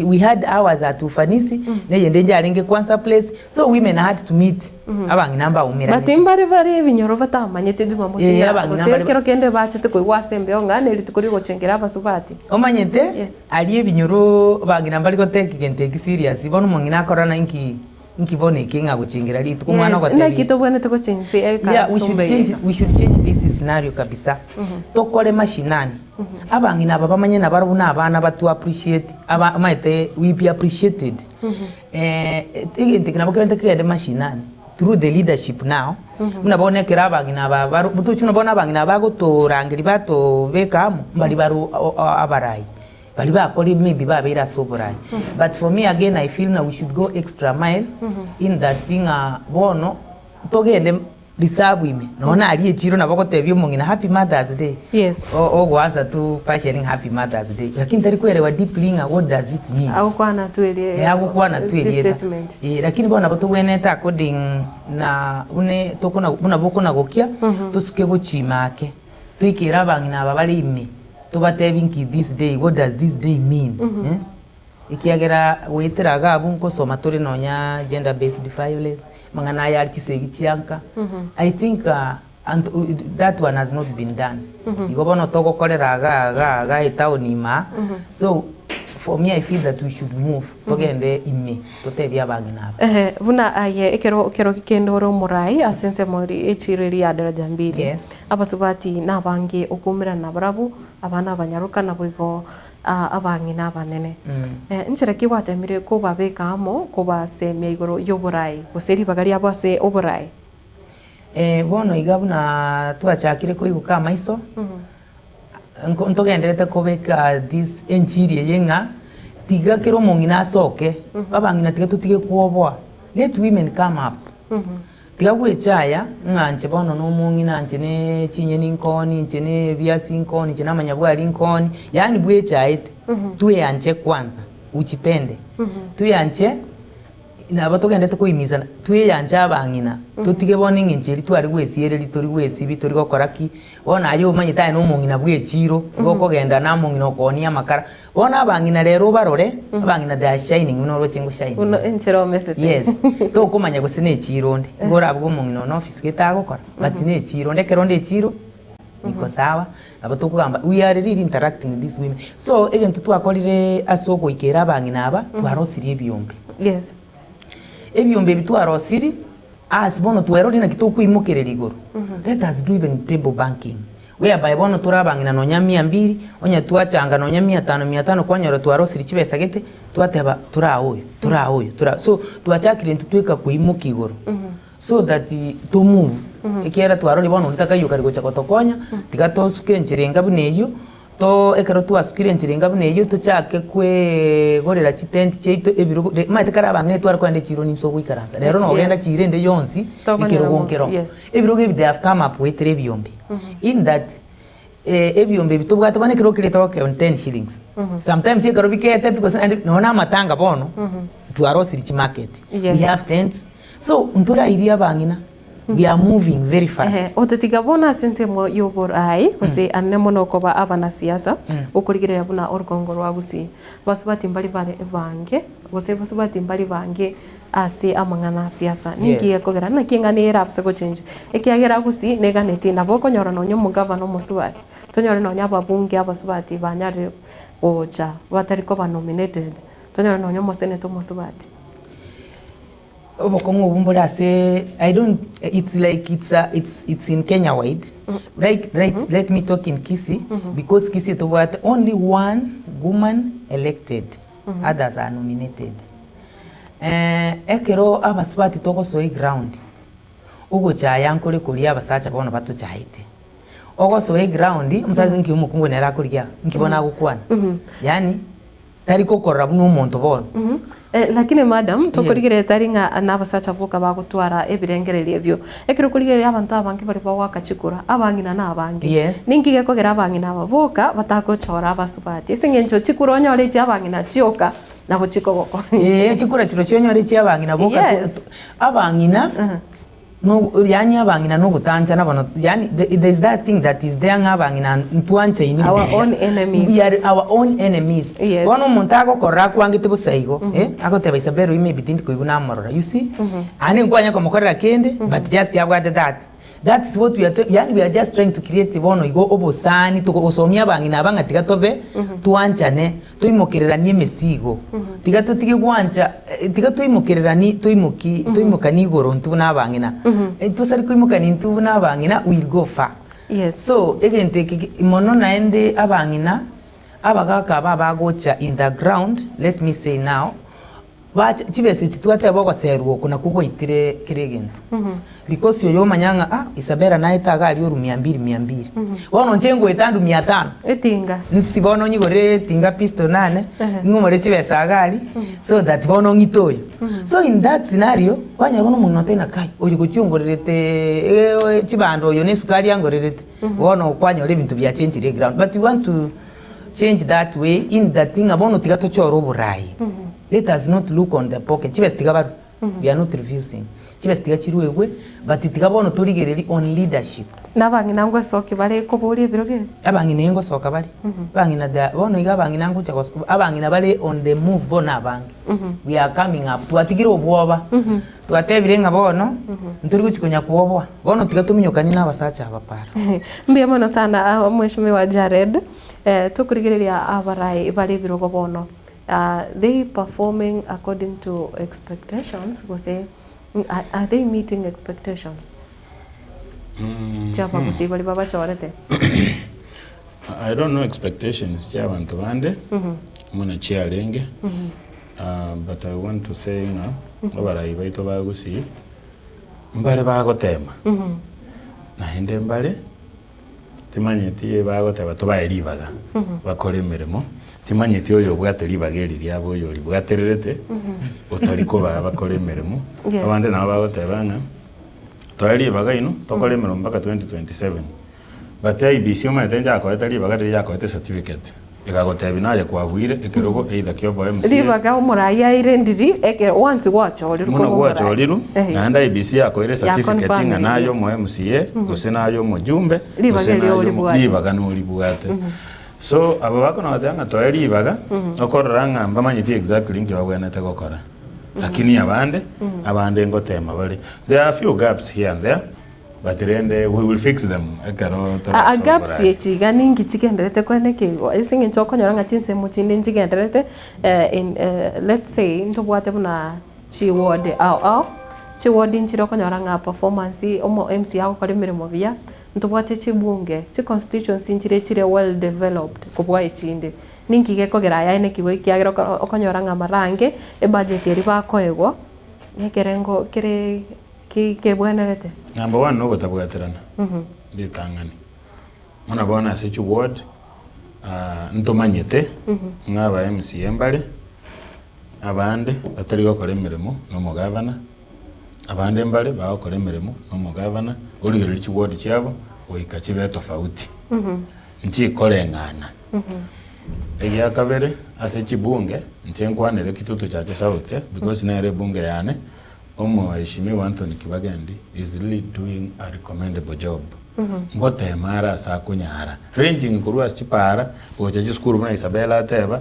Speaker 7: we had hours at ufanisi nende njaringe kwanza place, so women had to meet abangi namba umira.
Speaker 5: Batimbare bari binyoro batamanyete duma musi ya kero kende bachete ko wasembe ongane litukuri gochengera abasubati.
Speaker 7: Omanyete ali binyoro bangi namba liko take serious bono mongina korana nkibone kinga guchingira litu kumwana kwa
Speaker 5: tebi. Kito bwana tuko chinsi
Speaker 7: we should change this scenario kabisa. Tokole mashinani. Abangi naba bamanye nabaruna abana batu appreciate maite we be appreciated. Tekina bakende kende mashinani through the leadership now. Unabone kira abangi naba baru butuchu nabona abangi naba gotorangiri bato bekamu bali baru abarai. Bali bakoli maybe babera soborai. But for me again I feel now we should go extra mile in that thing bono togende reserve women. Naona aliye chiro nabako tebyo mungina happy Mother's Day.
Speaker 5: Yes.
Speaker 7: O gwanza tu sharing happy Mother's Day. Lakini tari kuelewa deeply what does it mean?
Speaker 5: Au kwa na tuelie.
Speaker 7: Au na tuelie. Lakini bona bato weneta according na une tokona una boko na gokia tusuke go chimake. Tuikira bangina babali imi. Tubatebinki this day, what does this day mean? Ikiagera weteraga abunko soma turi nonya gender based violence mangana ya archise gichianka. I think and that one has not been done. Igobono toko kolera ga itaoni ma. So for me I feel that we should move togende ime totebya bangina.
Speaker 5: Buna aye ekero kikendoro murai asense mori echireri ya daraja mbili.
Speaker 7: Yes.
Speaker 5: Abasubati nabange okumira nabarabu abana abanyaruka nabwigo abangi nabanene. Nchira kiwatemire ko babeka amo ko basemya igoro yoburai guseri bagari abase oburai.
Speaker 7: Bono igabuna twachakire ko iguka maiso. Ntogenderete kobeka this enchiri yenga tiga kero mongina soke abangina tiga tutige kuobwa. Let women come up. Tiga gwechaya nganje bono no mongina nje ne chinye ninkoni nje ne biasi nkoni nje namanyabwa linkoni yani bwechaite tuye anje kwanza uchipende tuye anje na batogende tukoimizana tuye yanje abangina tutige bone nginjeri twari gwesiyere litori gwesibi tori gokoraki bona ayo manyita no mongina bwechiro gokogenda na mongina okoni amakara bona abangina rero barore abangina they are shining no rochingo shine
Speaker 5: uno enchero message.
Speaker 7: Yes to kumanya gusine chiro ndi ngora abwo mongina no office getagokora but ne chiro ndekero ndi chiro niko sawa abatukugamba we are really interacting with these women, so again tutwakorire asoko ikera abangina aba twarosirie byombe.
Speaker 5: Yes.
Speaker 7: Ebyombe bitwarosiri bono twerori na kitoku imukere igoro. Let us do even table banking whereby bono turabangina nonya 200 onya twachanga nonya 500 kwanyora twarosiri kibesa gete twateba turaoyo so twachakire ntutweka kuimuka igoro so that to move ikiera twarori bono ntakayo kari gocha kotokonya tigatosuke nchirenga buneyo to ekero twasukire nchirenga buneyo tuchake kwe gorera chitenti cheito ebiro maite karabangine twari kwande chiro nimso gwikaranza rero no genda chirende yonsi ikero gonkero ebiro ge they have come up with ebyombe in that ebyombe bitubwa tabane kiro kiretoke on 10 shillings sometimes ekero bikete because nona matanga bono twarosiri chi market we have tents so ntura iria bangina we are moving very fast.
Speaker 5: Otetiga bona sense mo yoborai kose anemono koba abana siasa ukurigire buna orgongo rwa Gusii basubati mbali bange kose basubati mbali bange ase amangana siasa ningiye kogera na kingani era absego change ekiagera Gusii neganeti naboko nyora no nyomu governor musubati tonyora no nyaba bunge abasubati banyare oja batari ko ba nominated tonyora no nyomu senator musubati
Speaker 7: obokongo bumbura say I don't it's like it's in Kenya wide. Let me talk in Kisii because Kisii to what only one woman elected, others are nominated. Ekero abaswati toko so ground ugo chaya nkore kulia abasacha bono batu chaite ogo so ground umusazi nki umukungu nera kulia nkibona gukwana yani tari kokora buno umuntu bono
Speaker 5: lakini madam tokurigire taringa nabasacha boka bagutwara ebirengererie byo ekero kurigire abantu abangi bari bawakachikura abangina na abangi ningige kogera abangina baboka batakochora abasubati singencho chikura onyore cyabangina cyoka nabo chikoboko
Speaker 7: chikura chiro cyonyore cyabangina boka abangina no yani abangina no gutanja nabano yani there is that thing that is there ngabangina ntwanche ini
Speaker 5: our own enemies.
Speaker 7: We are our own enemies. Bono muntago korra kwangite busaigo akoteba isabero ime bitindi kuiguna amorora you see ani nkwanya komokorera kende but just have got that is what we are yani we are just trying to create bono igo obosani tukosomya abangina abanga tigatobe twanchane tuimokereranie mesigo tigato tigigwanja tigato imokererani tuimokani igoro ntuna abangina tusari kuimokani ntuna abangina will go far. So again take mono naende abangina abagaka babagocha in the ground. Let me say now chibese chitwate bako seruo kuna kuko itire kiregento because yo manyanga Isabera naita gali oru 200 wono njengo etandu 500
Speaker 5: etinga
Speaker 7: nsibono nyigore tinga pisto 8 ngumore chibese agali so that bono ngitoyo so in that scenario wanya bono munno tena kai oyo gochungorerete chibando yo nesukali angorerete wono kwanya ole bintu bya change the ground but we want to change that way in that thing abono tigato choro burai. Let us not look on the pocket. Chibestiga we are not refusing. Chibestiga chiruwe but itigabono turigereri on leadership.
Speaker 5: Nabangina ngo soke bare ko buri biroge.
Speaker 7: Abangina ngo soka bari. Bangina da bono iga bangina ngo chako abangina bare on the move bona abangi. We are coming up. Tuatigire obwoba. Tuatebirenga bono nturi guchikonya kuobwa. Bono tigatuminyokani nabasacha abapara.
Speaker 5: Mbiye mono sana mheshimiwa Jared. Tukurigereria abarai bare birogo bono. They performing according to expectations? Are they meeting expectations?
Speaker 6: I don't know expectations. But I want to say now, mbale bagotema nahinde mbale timanyeti bagoteba tubaeribaga bakore mirimo timanyeti oyo bwatelibageriri abo yo libwatererete otariko bakore mirimo abande nabo bagotebanga twalibaga ino tokore mirimo mpaka 2027 but IBC omatenja akoetali bagateri yakoete certificate ikagotebi naye kwabwire ekirogo either kyobo MC
Speaker 5: libaga omuraya irendiri eke once gwachoriru
Speaker 6: muno gwachoriru nanda IBC yakoire certificate nganayo mo MCA gusinayo mo jumbe libaga no libwate so abo bakona batanga twalibaga okoranga mbamanyiti exactly nki babwena tegokora lakini abande ngotema bali there are a few gaps here and there but then we will fix them
Speaker 5: gaps yechiga ningi chigenderete kwenekego isinge nchokonyora chinse muchinde nchigenderete in let's say ntobwate buna chiwode chiwode nchirokonyora performance omo MC yako kali mirimo bia ntobwate chibunge chi constituency nchire well developed kubwa ichinde ningi gekogera yaine kigo ikiagero okonyora marange budget eri bakoego nekerengo kire kebwenerete
Speaker 6: number 1 no gotabwaterana bitangani mona bona sichi ward ntomanyete ngaba MC mbale abande batari gokora emirimo no mugavana abande mbale bakora emirimo no mugavana urigero lichi ward cyabo oikachibe tofauti nchi korengana egia kabere asichi bunge nchenkwanere kitutu chache saute because nere bunge yane Omo Heshimiwa Anthony Kibagendi is really doing a recommendable job. Ngote mara sa kunyara. Ranging kurua chipara, gochaji skuru na Isabella teba,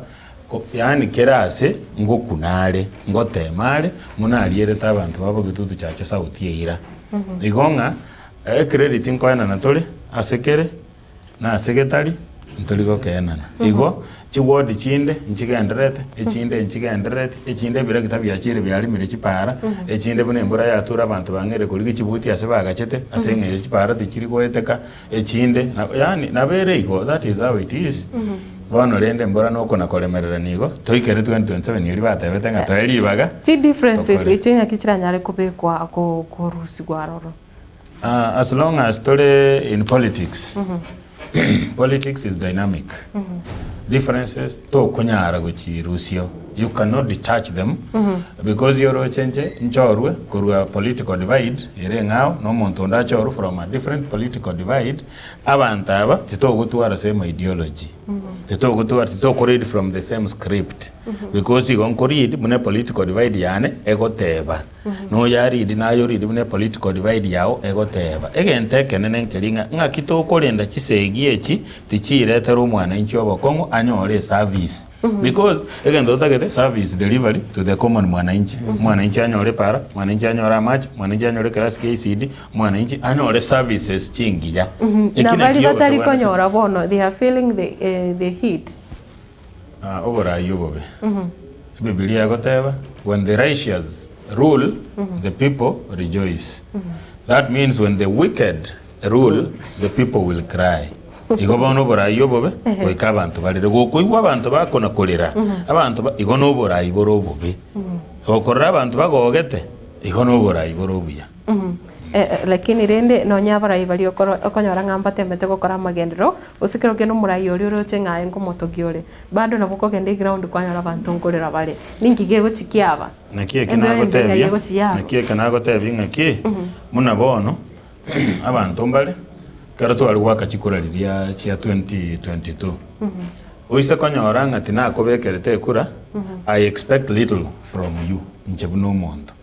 Speaker 6: yani kerase ngokunale, ngote mare, munali yere tabantu babo gitutu chache sauti ira. Igonga credit inko yana natole asekere na secretary ntoligo kenana. Igo chiwodi chinde nchigenderete echinde nchigenderete echinde bira kitabya chire byalimire chipara echinde bune mbura yatura abantu bangere kuri chibuti ase bagachete asengere chipara tichiri goeteka echinde yani nabere iko that is how it is bono rende mbura noko nakoremerera nigo toikere 2027 iri batebete nga toeribaga
Speaker 5: ti differences ichinya kichiranyare kubekwa ko rusi gwaroro
Speaker 6: as long as tole in politics politics is dynamic differences to kunyara guchi rusio you cannot detach them because yoro chenche nchorwe kurwa political divide ire ngao no muntu ndachoru from a different political divide abantu aba titogutwara same ideology titogutwara from the same script because you gon read mune political divide yane egoteba no yari dinayo read mune political divide yao egoteba egente kenene nkelinga ngakitokorenda chisegie echi tichiretera umwana inchobo kongo anyore service because again the service delivery to the common mwananchi mwananchi anyore para mwananchi anyora match mwananchi anyore class KCD mwananchi anyore services chingi ya
Speaker 5: na bali batari konyora bono they are feeling the heat
Speaker 6: obora yobobe Biblia goteba when the righteous rule the people rejoice that means when the wicked rule the people will cry igobono borayo bobe goika abantu balire gokuigwa abantu bakona kolera abantu igono borayi borobobe okorra abantu bagogete igono borayi borobuya
Speaker 5: lakini rende no nyabara ibali okonyora ngamba tembete gukora magendero usikiro keno murayi ori oro chenga engo motogiore bado nabuko gende ground kwanyora abantu ngorera bare ningige guchikiaba
Speaker 6: nakie kinagotebia ngaki muna bono abantu mbale kero twali gwakachikurariria chia 2022 uise konyora ngati nakobekerete kura I expect little from you nchebuno mondo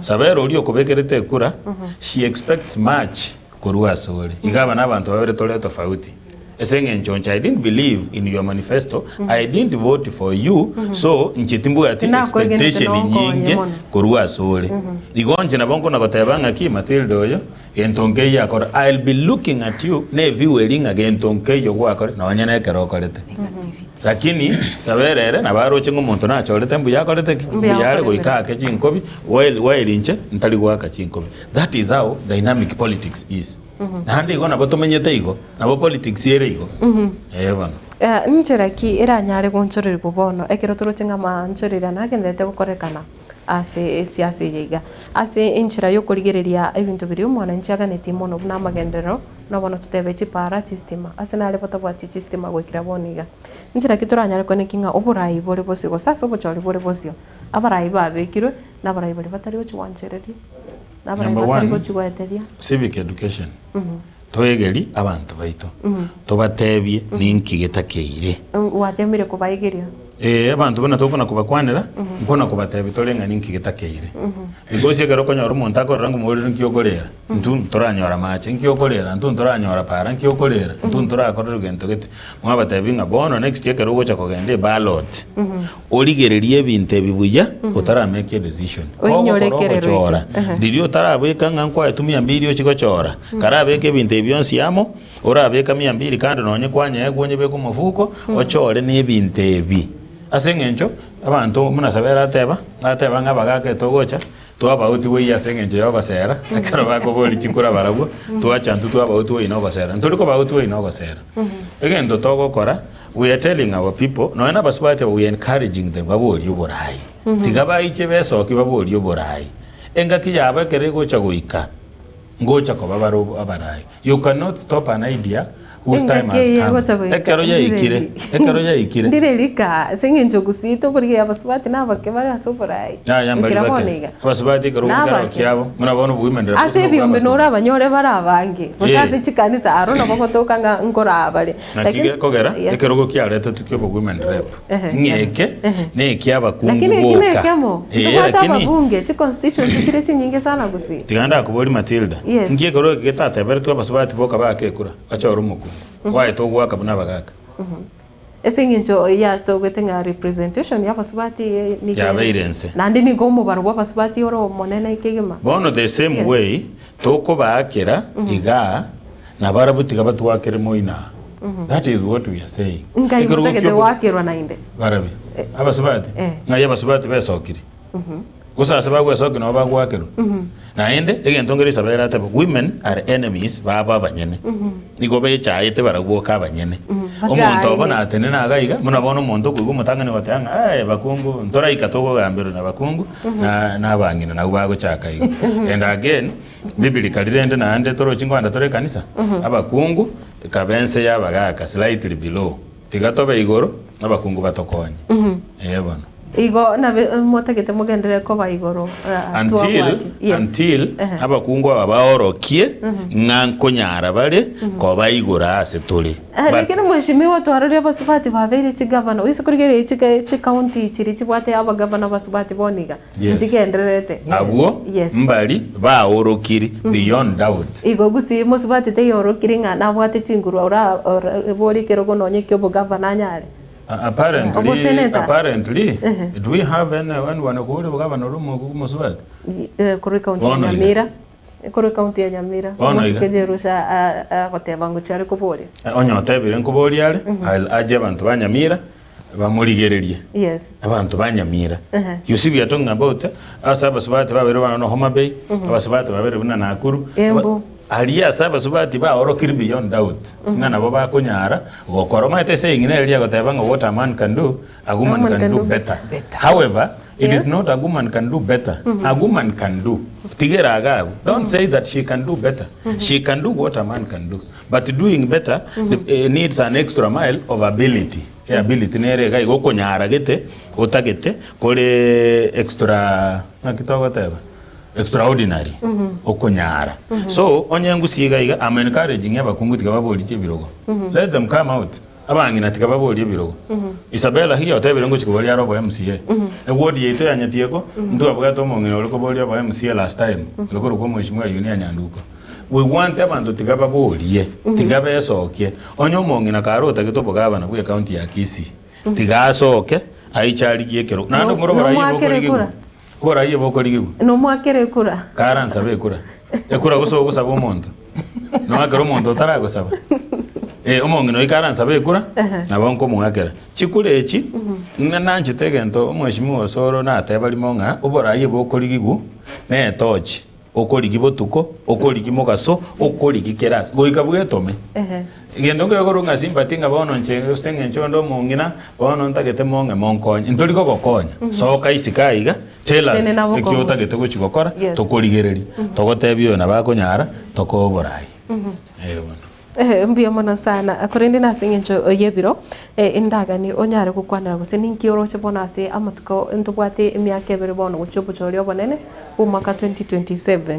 Speaker 6: sabero uri okobekerete kura she expects much kurua sole igaba nabantu babere tole tofauti esenge nchoncha I didn't believe in your manifesto I didn't vote for you so nchitimbu ati expectation nyingi kurua sole igonje na bonko na gotebanga ki Matilda oyo entonke yakora I'll be looking at you ne viewing again tonke yo gwakora na wanyana kero korete lakini saberere na baro chingo muntu na chorete mbu yakorete mbu yale goika ke chinkobi while inche ntali gwaka chinkobi that is how dynamic politics is nandi igona botumenyete igo nabo politics yere igo bana
Speaker 5: njera ki iranyare gonchorere bobono ekero turochenga manchorera nagendete gukorekana ase siasa yiga ase inchira yo kurigereria ebintu biri umwana nchaga netimono buna magendero no bono tutebe chipara chistima ase nale botabwa chistima gwikira boniga nchira kituranyare konekinga oburayi bore bosigo sasa obochori bore bosio abarayi babekirwe nabarayi bari batari gochiwanchereri nabarayi batari gochigweteria
Speaker 6: civic education toegeri abantu baito tobatebie ninki getakeire
Speaker 5: watemire kubayigeria
Speaker 6: abantu bana tokona kubakwanira nkona kubatebi tolenga ninki getakeire because yegero konyora umuntu akorera ngo muri nkiyogorera ntu ntoranyora mache nkiyogorera ntu ntoranyora para nkiyogorera ntu ntorakorera ugento gete mwabatebi nga bono next yegero gocha kogende ballot origererie binte bibuya utara make a decision oinyorekerero ndirio tarabeka ngankwa etumia mbiri ochigochora karabeke binte byonsi yamo orabeka 200 kandi nonye kwanya yegonye beko mufuko ochore ne binte bi asengencho abantu munasabera ateba ngabagake togocha twaba uti we yasengencho yogosera akaro bako boli chikura baragwo twachantu twaba uti we inogosera nturiko ba uti we inogosera again togokora we are telling our people no ena basubate we encouraging them baboli oborai tigaba iche besoki baboli oborai engaki yaba kere gocha goika ngocha ko babaro abarai you cannot stop an idea whose time has come ekero ya ikire
Speaker 5: ndirelika sengencho gusito kuri abasubati nabake bari asoborai
Speaker 6: abasubati karo kyabo munabona women
Speaker 5: ase byombe nora abanyore bari abange musaze chikanisa arona bakotoka nga nkora abale
Speaker 6: lakini kogera ekero go kyareta tukyo women rep ngeke ne kyaba kungu
Speaker 5: boka lakini bunge chi constitution chire chinyinge sana gusi
Speaker 6: tiganda kubori Matilda ngiye koro getata bari tu abasubati boka bakekura achoro muku why to gwaka buna bagaka
Speaker 5: esengencho ya to gwetenga representation ya basubati ni
Speaker 6: ya bairense
Speaker 5: nandi ni gomo barwa basubati oro monene ikegema
Speaker 6: bono the same way to ko bakera iga na barabuti gabatwakere moina That is what we are saying.
Speaker 5: Ngai mutegete wakirwa na inde.
Speaker 6: Barabi. Abasubati. Ngai abasubati besokiri. Usasa bagwesoki no bagwakiro. Na inde egentongeri sabera tabo women are enemies baba banyene. Nigo bechaite baragwoka abanyene. Omuntu obona atene na gaiga munabona omuntu kugo mutangane batanga bakungu ntora ikatogo gambero na bakungu na bangina na ubago chakaiga. And again biblically rende na ande toro chingwanda tore kanisa abakungu kabense yabagaka slightly below tigatobe igoro abakungu batokonye bana
Speaker 5: igo na mutegete mugendere ko baigoro
Speaker 6: until abakungu abaorokie ngankonyara bare ko baigora ase tuli
Speaker 5: lakini mheshimiwa twarore basubati babere chigavana usikurigere chi county chiri chibwate abagavana basubati boniga njigenderete
Speaker 6: aguo mbali baorokiri beyond doubt
Speaker 5: igo gusi musubati te yorokiri ngana bwate chinguru ora bori kerogo nonye kyobo gavana nyare.
Speaker 6: Apparently, do we have anyone who would have a room of Muswat?
Speaker 5: Kuri County Nyamira. Kuri County Nyamira. Kejerusha Hotebangu Charikobori.
Speaker 6: On your table in Koborial, I'll adjuvant to Nyamira.
Speaker 5: Yes.
Speaker 6: Abantu banyamira. You see, we are talking about Asabaswati, no Homa Bay, Abaswati, Nakuru. Alia Sabasubati ba orokiri beyond doubt. Ngana baba kunyara, gokoroma ite saying in area gotebanga what a man can do, a woman can do better. However, it is not a woman can do better. A woman can do. Tigera agabu. Don't say that she can do better. She can do what a man can do. But doing better needs an extra mile of ability. Ability nere gai goko nyara gete, otagete, kore extra nakitogo teba. Extraordinary okonyara. So onyangu siga I'm encouraging abakungu tikababoli birogo. Let them come out. Abangina tikababoli birogo. Isabella hiyo otebirongo chikoboli arobo MCA. Ewodi yete yanyatieko ndu abugato mongina olokoboli abo MCA last time. Lokoro ko mheshimiwa Yunia Nyanduko. We want abantu tikababoli tigabe esokie. Onyo mongina karota gitobo gabana ku county ya Kisii. Tigasoke aichali giekero. Nando murobora yibo koligigo. Kora iye bokoligigo.
Speaker 5: No mwakere kura.
Speaker 6: Karansa be kura. Ekura gusaba omonto. No akero omonto tara gusaba. Omongino ikaransa be kura. Na bonko mwakera. Chikule echi nananje tegento omweshimiwa soro na atebali monga obora iye bokoligigo ne tochi. Okoligi botuko, okoligi mogaso, okoligi keras. Goika bwetome. Gendo ngorunga simpatinga bono nche senge nchondo mongina bono ntagete monge monkonya. Ntoliko gokonya. Soka isikaiga tell us ekiota gete gochigokora tokoligereri. Togotebio na bakonyara tokoborai.
Speaker 5: Mbia mono sana akorendi na singencho yebiro indagani onyare gukwanira gose ninkioro chebona ase amatuko ntubwate emyaka ebere bono gochobo chorio bonene umaka 2027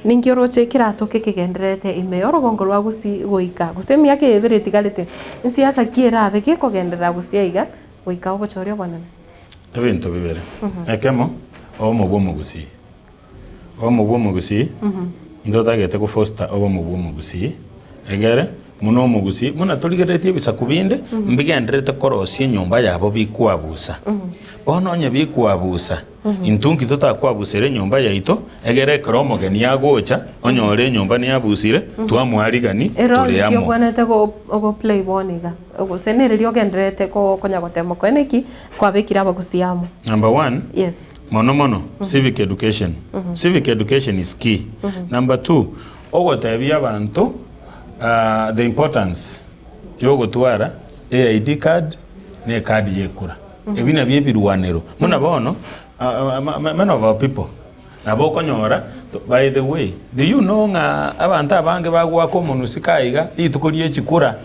Speaker 5: ninkioro chekirato kekegenderete imeyoro gongorwa gusi goika gose emyaka ebere tigalete nsiasa kiera abeke kogendera gusi aiga goika obo chorio bonene
Speaker 6: ebintu bibere ekemo omo bwomugusi ndotagete ku foster obo mubwomugusi egere muno mugusi muna toligeretie bisa kubinde mbigenderete korosie nyumba yabo bikwabusa bononye bikwabusa intungi totakwabusere nyumba yaito egere kromo geni yagocha onyore nyumba ni yabusire twamwarigani tuliyamo
Speaker 5: ero bwanete go play boniga ogo senererio genderete ko konyagotemo kweneki kwabekira abagusiamo.
Speaker 6: Number 1,
Speaker 5: yes,
Speaker 6: mono civic education. Civic education is key. Number 2, ogotebia abantu the importance yogo tuara ID card ne card yekura ebina byebiruwanero muna bono many of our people naboko nyora. By the way, do you know nga abantu abange bagwa ko munusikaiga itukulie chikura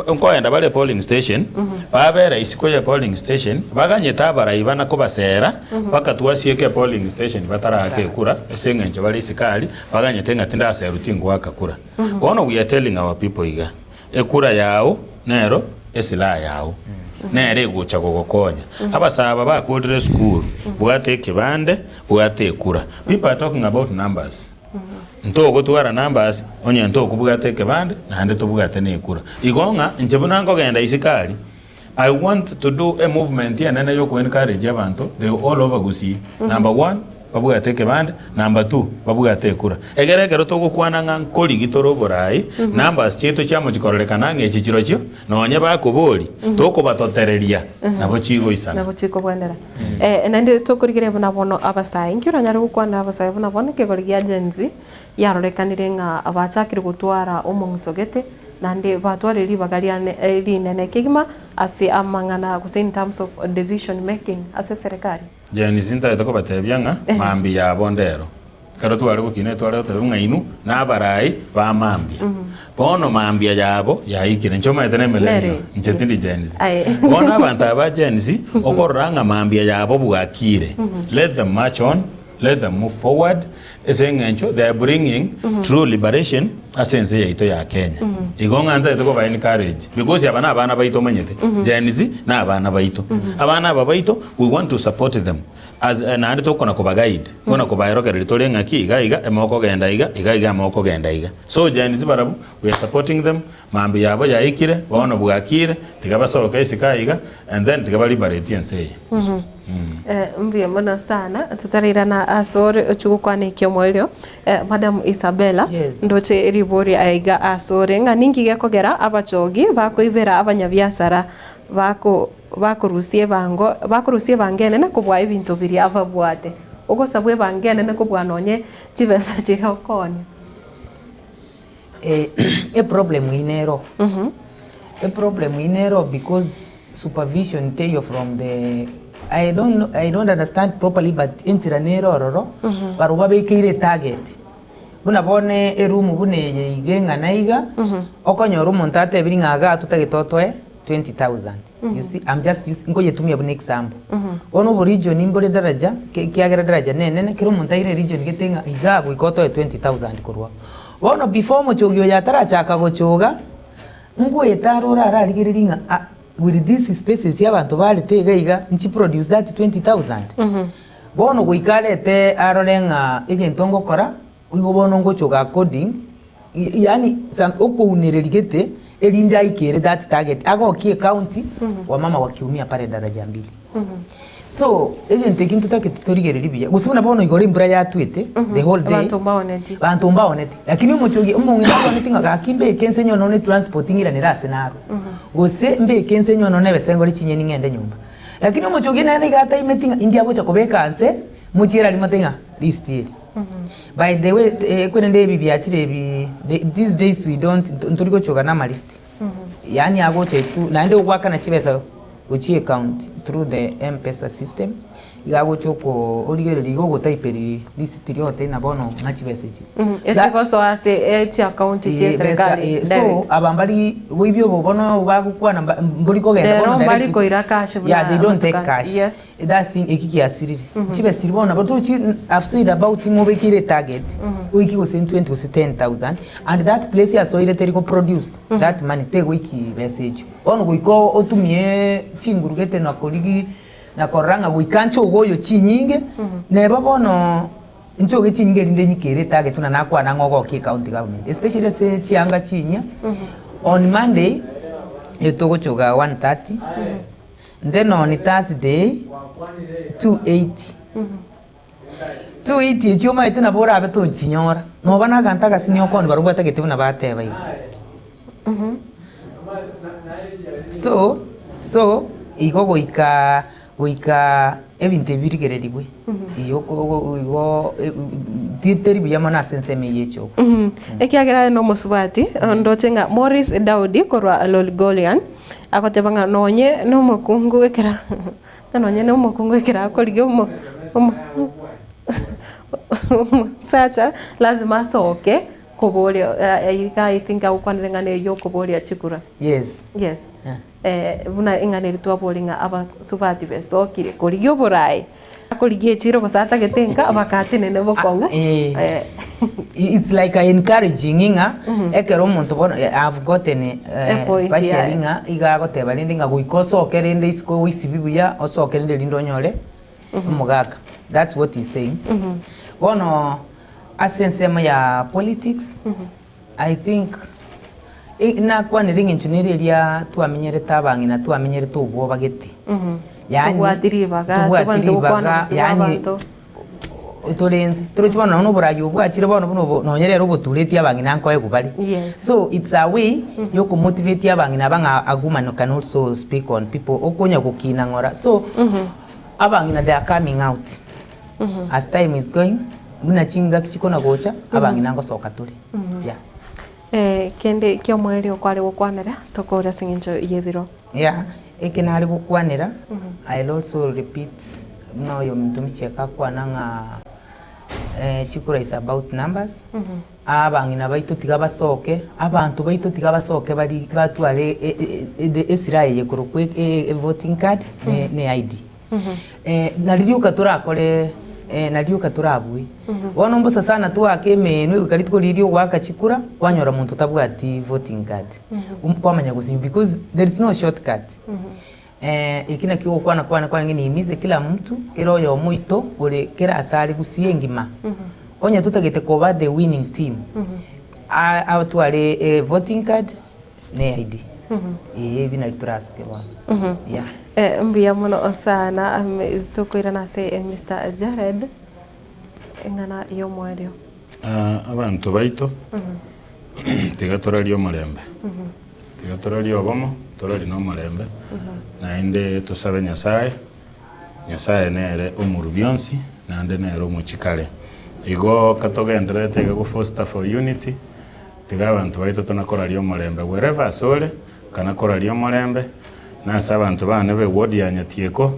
Speaker 6: nkoenda bale polling station babera isiko ya polling station baganye tabara ibana ko basera paka tuwasieke polling station batarake kura esengenje bale isikali baganye tenga tinda serutingo wakakura. Ono we are telling our people iga ekura yao nero esila yao nere gucha gogokonya abasaba bakodre school bwate kibande bwate kura. People are talking about numbers. Ntogo tuara numbers onye ntogo bwate kibande na hande to bwate ne kura igonga njebuna ngogenda isikali. I want to do a movement here nene yoko encourage abantu they all over Gusii. Number 1, babugate kebande number 2 babugate kura egeregero togukwana nga nkori gitoro borai numbers cheto chamo chikorekana ngechichiro chyo nonye bakobori tokobatotereria nabo chigo isana
Speaker 5: nabo chiko bwendera nande tokurigire buna bono abasai ngira nyari gukwana abasai buna bono kegorigia genzi yarorekanire nga abachakire gutwara omongusogete nande batwareri bagariane rinene kigima ase amangana kuse in terms of decision making ase serikali
Speaker 6: jeni sinta etako batebyanga mambi ya bondero karo tware gukine tware oterunga inu na barai ba mambia bono mambia yabo yaikire nchoma etene melenyo nchetindi jeni bono abantu aba jeni okoranga mambia yabo bugakire let them march on, let them move forward. They are bringing true liberation asense yaito ya Kenya. Igonga anta etoko ba encourage because abana baito manyete. Jenizi na abana baito. Abana baito, we want to support them. As na andi toko na ko guide. Kona ko bayro kare tole ngaki iga emoko genda iga emoko genda iga. So jenizi barabu we are supporting them. Mambi yabo yaikire, baona bugakire, tigaba soka isika iga and then tigaba liberate ense.
Speaker 5: Mbia mbona sana tutarira na asore ochugukwane kyomwelio Madam Isabella ndoche ribori aiga asore nga ningi gekogera abachogi bakoibera abanyabiasara bakorusie bangene na kubwa ibintu biri ababwate ugo sabwe bangene na kubwa nonye chibesa chihokoni
Speaker 7: a problem inero a problem inero because supervision tell you from the I don't understand properly but inchiranero roro baruba bekire target buna bone erumu bune igenga naiga okonyoro montate biringa aga tutagitotoe 20,000 you see I'm just using ngoye tumia bune example ono bo region imbole daraja kiagera daraja nene kiro montaire region getenga iga gwikotoe 20,000 kurwa bono before mochogio yatara chaka gochoga ngoye tarora ararigiriringa with this spaces y'abantu bali tegaiga nchi produce that 20,000 bono guikarete arorenga igentongo kora uyo bono ngochoga coding yani okunererigete elinda ikere that target ago ki county wa mama wakiumia pale daraja mbili so egente kintu takiturigereri biya gusubona bono igore imbura yatwete the whole day bantu mbaoneti lakini umuchogi umungi naboneti ngakimbe kense nyono ne transporting ira nerase naro gose mbe kense nyono ne besengori chinyeni ngende nyumba lakini umuchogi nene gata imetinga india gocha kobekanse muchira limatenga list ile by the way kwenende bibyachire these days we don't nturiko choga na list yani agoche tu naende ugwaka na chibesa uchi account through the M-Pesa system igago choko oligere ligo gotaiperi list yote na bono ngachi message
Speaker 5: etiko so ase echi account ye serikali
Speaker 7: so abambali wibyo bono bagukwa na mbuliko genda bono
Speaker 5: direct ko ira cash
Speaker 7: yeah they don't take cash yes. That thing ekiki asiriri chibe siribona but I've said about mobekire target wiki go send 20 was 10,000 and that place ya so ile teriko produce that money take wiki message ono goiko otumie chingurugete na koligi na koranga guikancho goyo chinyinge ne babono nchoge chinyinge linde nyikere target tuna nakwa na ngogo ki county government especially se chianga chinya on Monday etogo choga 130 then on Thursday 280 280 chuma ituna bora abeto chinyora no bana kanta kasinyo ko baruba tagete buna bateba so igogo goika ebinte birigereribwe iyo go titeri biyama na senseme yecho
Speaker 5: ekiagera no musubati ndotenga Morris Daudi korwa Lolgolian akotebanga nonye no mukungu ekera nonye no mukungu ekera koligyo sacha lazima soke kobolio I think ukwanenga ne yo kobolio chikura
Speaker 7: yes
Speaker 5: buna ingane ritwa bolinga aba subati besokire koligyo borai akoligie chiro gosata getenga abakatene nebo kongo
Speaker 7: it's like encouraging inga ekero muntu bona I've gotten pashalinga iga goteba lindinga guikoso okerende isko wisibibuya oso okerende lindonyole umugaka that's what he's saying bono asensema ya politics I think na kwa niringi nchuniria tuamenyere tabangi na tuamenyere tubwo bageti
Speaker 5: yani tuwatiribaga yani
Speaker 7: utolenze turi chibona no burayi ubwakire bono buno nonyerera obutureti abangi nankoye kubali. So it's a way yo ku motivate abangi nabanga aguma can also speak on people okonya kukina ngora. So abangi na they are coming out as time is going muna chinga kichikona gocha abangi nango soka tuli.
Speaker 5: Kende kyo mweri okwali gukwanira tokora singinjo yebiro.
Speaker 7: Ekenali gukwanira. I'll also repeat no yo mtumicheka kwananga chikura is about numbers. Abangi na baitu tigabasoke abantu baitu tigabasoke bali batwale Israel yekurukwe voting card ne ID. Naliuka turakore naliuka turabui wono mbusa sana tu akemenu ikalitiko lirio gwaka chikura kwanyora muntu tabwati voting card kwamanya gusinyu because there is no shortcut. Ikina kiwo kwana ngini imize kila mtu kero yo muito ule kera asali gusiengima onya tutagete koba the winning team atwale voting card ne ID bina lituraske bwana.
Speaker 5: Mbia muno sana tukwira na se Mr. Jared ngana yo mwario
Speaker 6: abantu baito tigatorali omulembe tigatorali obomo torali no mulembe nainde tusabe nyasaye nere omuru byonsi nande nere omuchikale igo katogendere tega go foster for unity tiga abantu baito tonakorali omulembe wherever asole kana korali omulembe nasa abantu bane be ward ya Nyatieko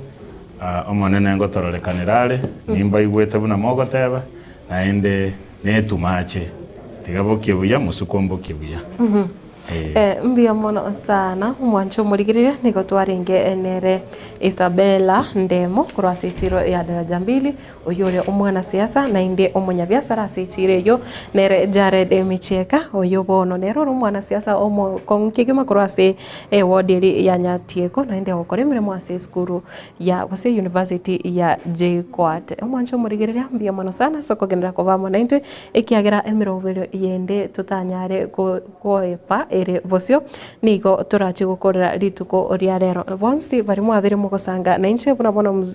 Speaker 6: omonene ngotororekanirale nimba igwete buna mogoteba naende netumache tigabokie buya musukombo kibuya.
Speaker 5: Mbia mono sana mwancho murigirire niko twaringe nere Isabella Ndemo kurwa sechiro ya daraja 2 oyore omwana siasa na inde omunyabiasara sechire yo nere Jared Micheka oyobono nero omwana siasa omo konkigima kurwa se woderi ya Nyatieko na inde okoremire mwase skuru ya Gose University ya JKUAT mwancho murigirire mbia mono sana soko gendera kovamo na inde ekiagera emirobero yende tutanyare koepa ere bosio nigo turachi gukorera rituko ria rero bonsi bari mwabire mugosanga na inche bona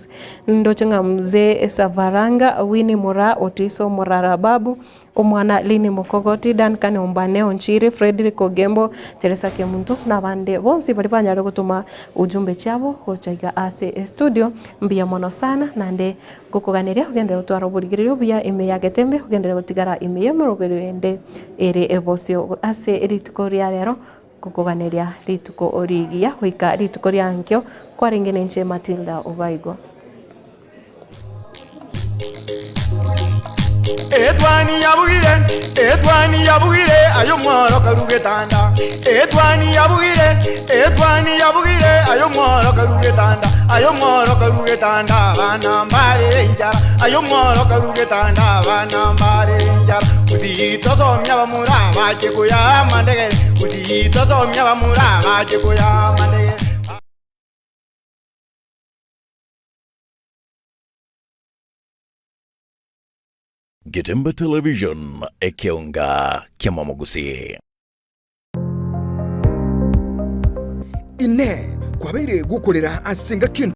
Speaker 5: ndochenga mzee Savaranga Winnie Mura Otiso Morara Babu omwana Lini Mukogoti Duncan Ombane Onchiri Frederick Ogembo Teresa Kemuntu na bande bonsi bari banyare gutuma ujumbe chabo gochaiga ase studio mbia mono sana nande gukuganiria ugendera utwara burigiriro bya ime ya getembe ugendera gutigara ime yemurobero ende ere ebosio ase rituko ria rero gukuganiria rituko origia huika rituko ria nkyo kwaringene nche Matilda Obaigo.
Speaker 4: Etwani yabugire ayo mworo karugetanda etwani yabugire ayo mworo karugetanda bana mbare njara ayo mworo karugetanda bana mbare njara uzito somya bamuraba chikuya mandege uzito somya bamuraba chikuya mandege.
Speaker 1: Getembe Television ekionga kiamamugusi
Speaker 8: ine kwabaire gukorera asenga kintu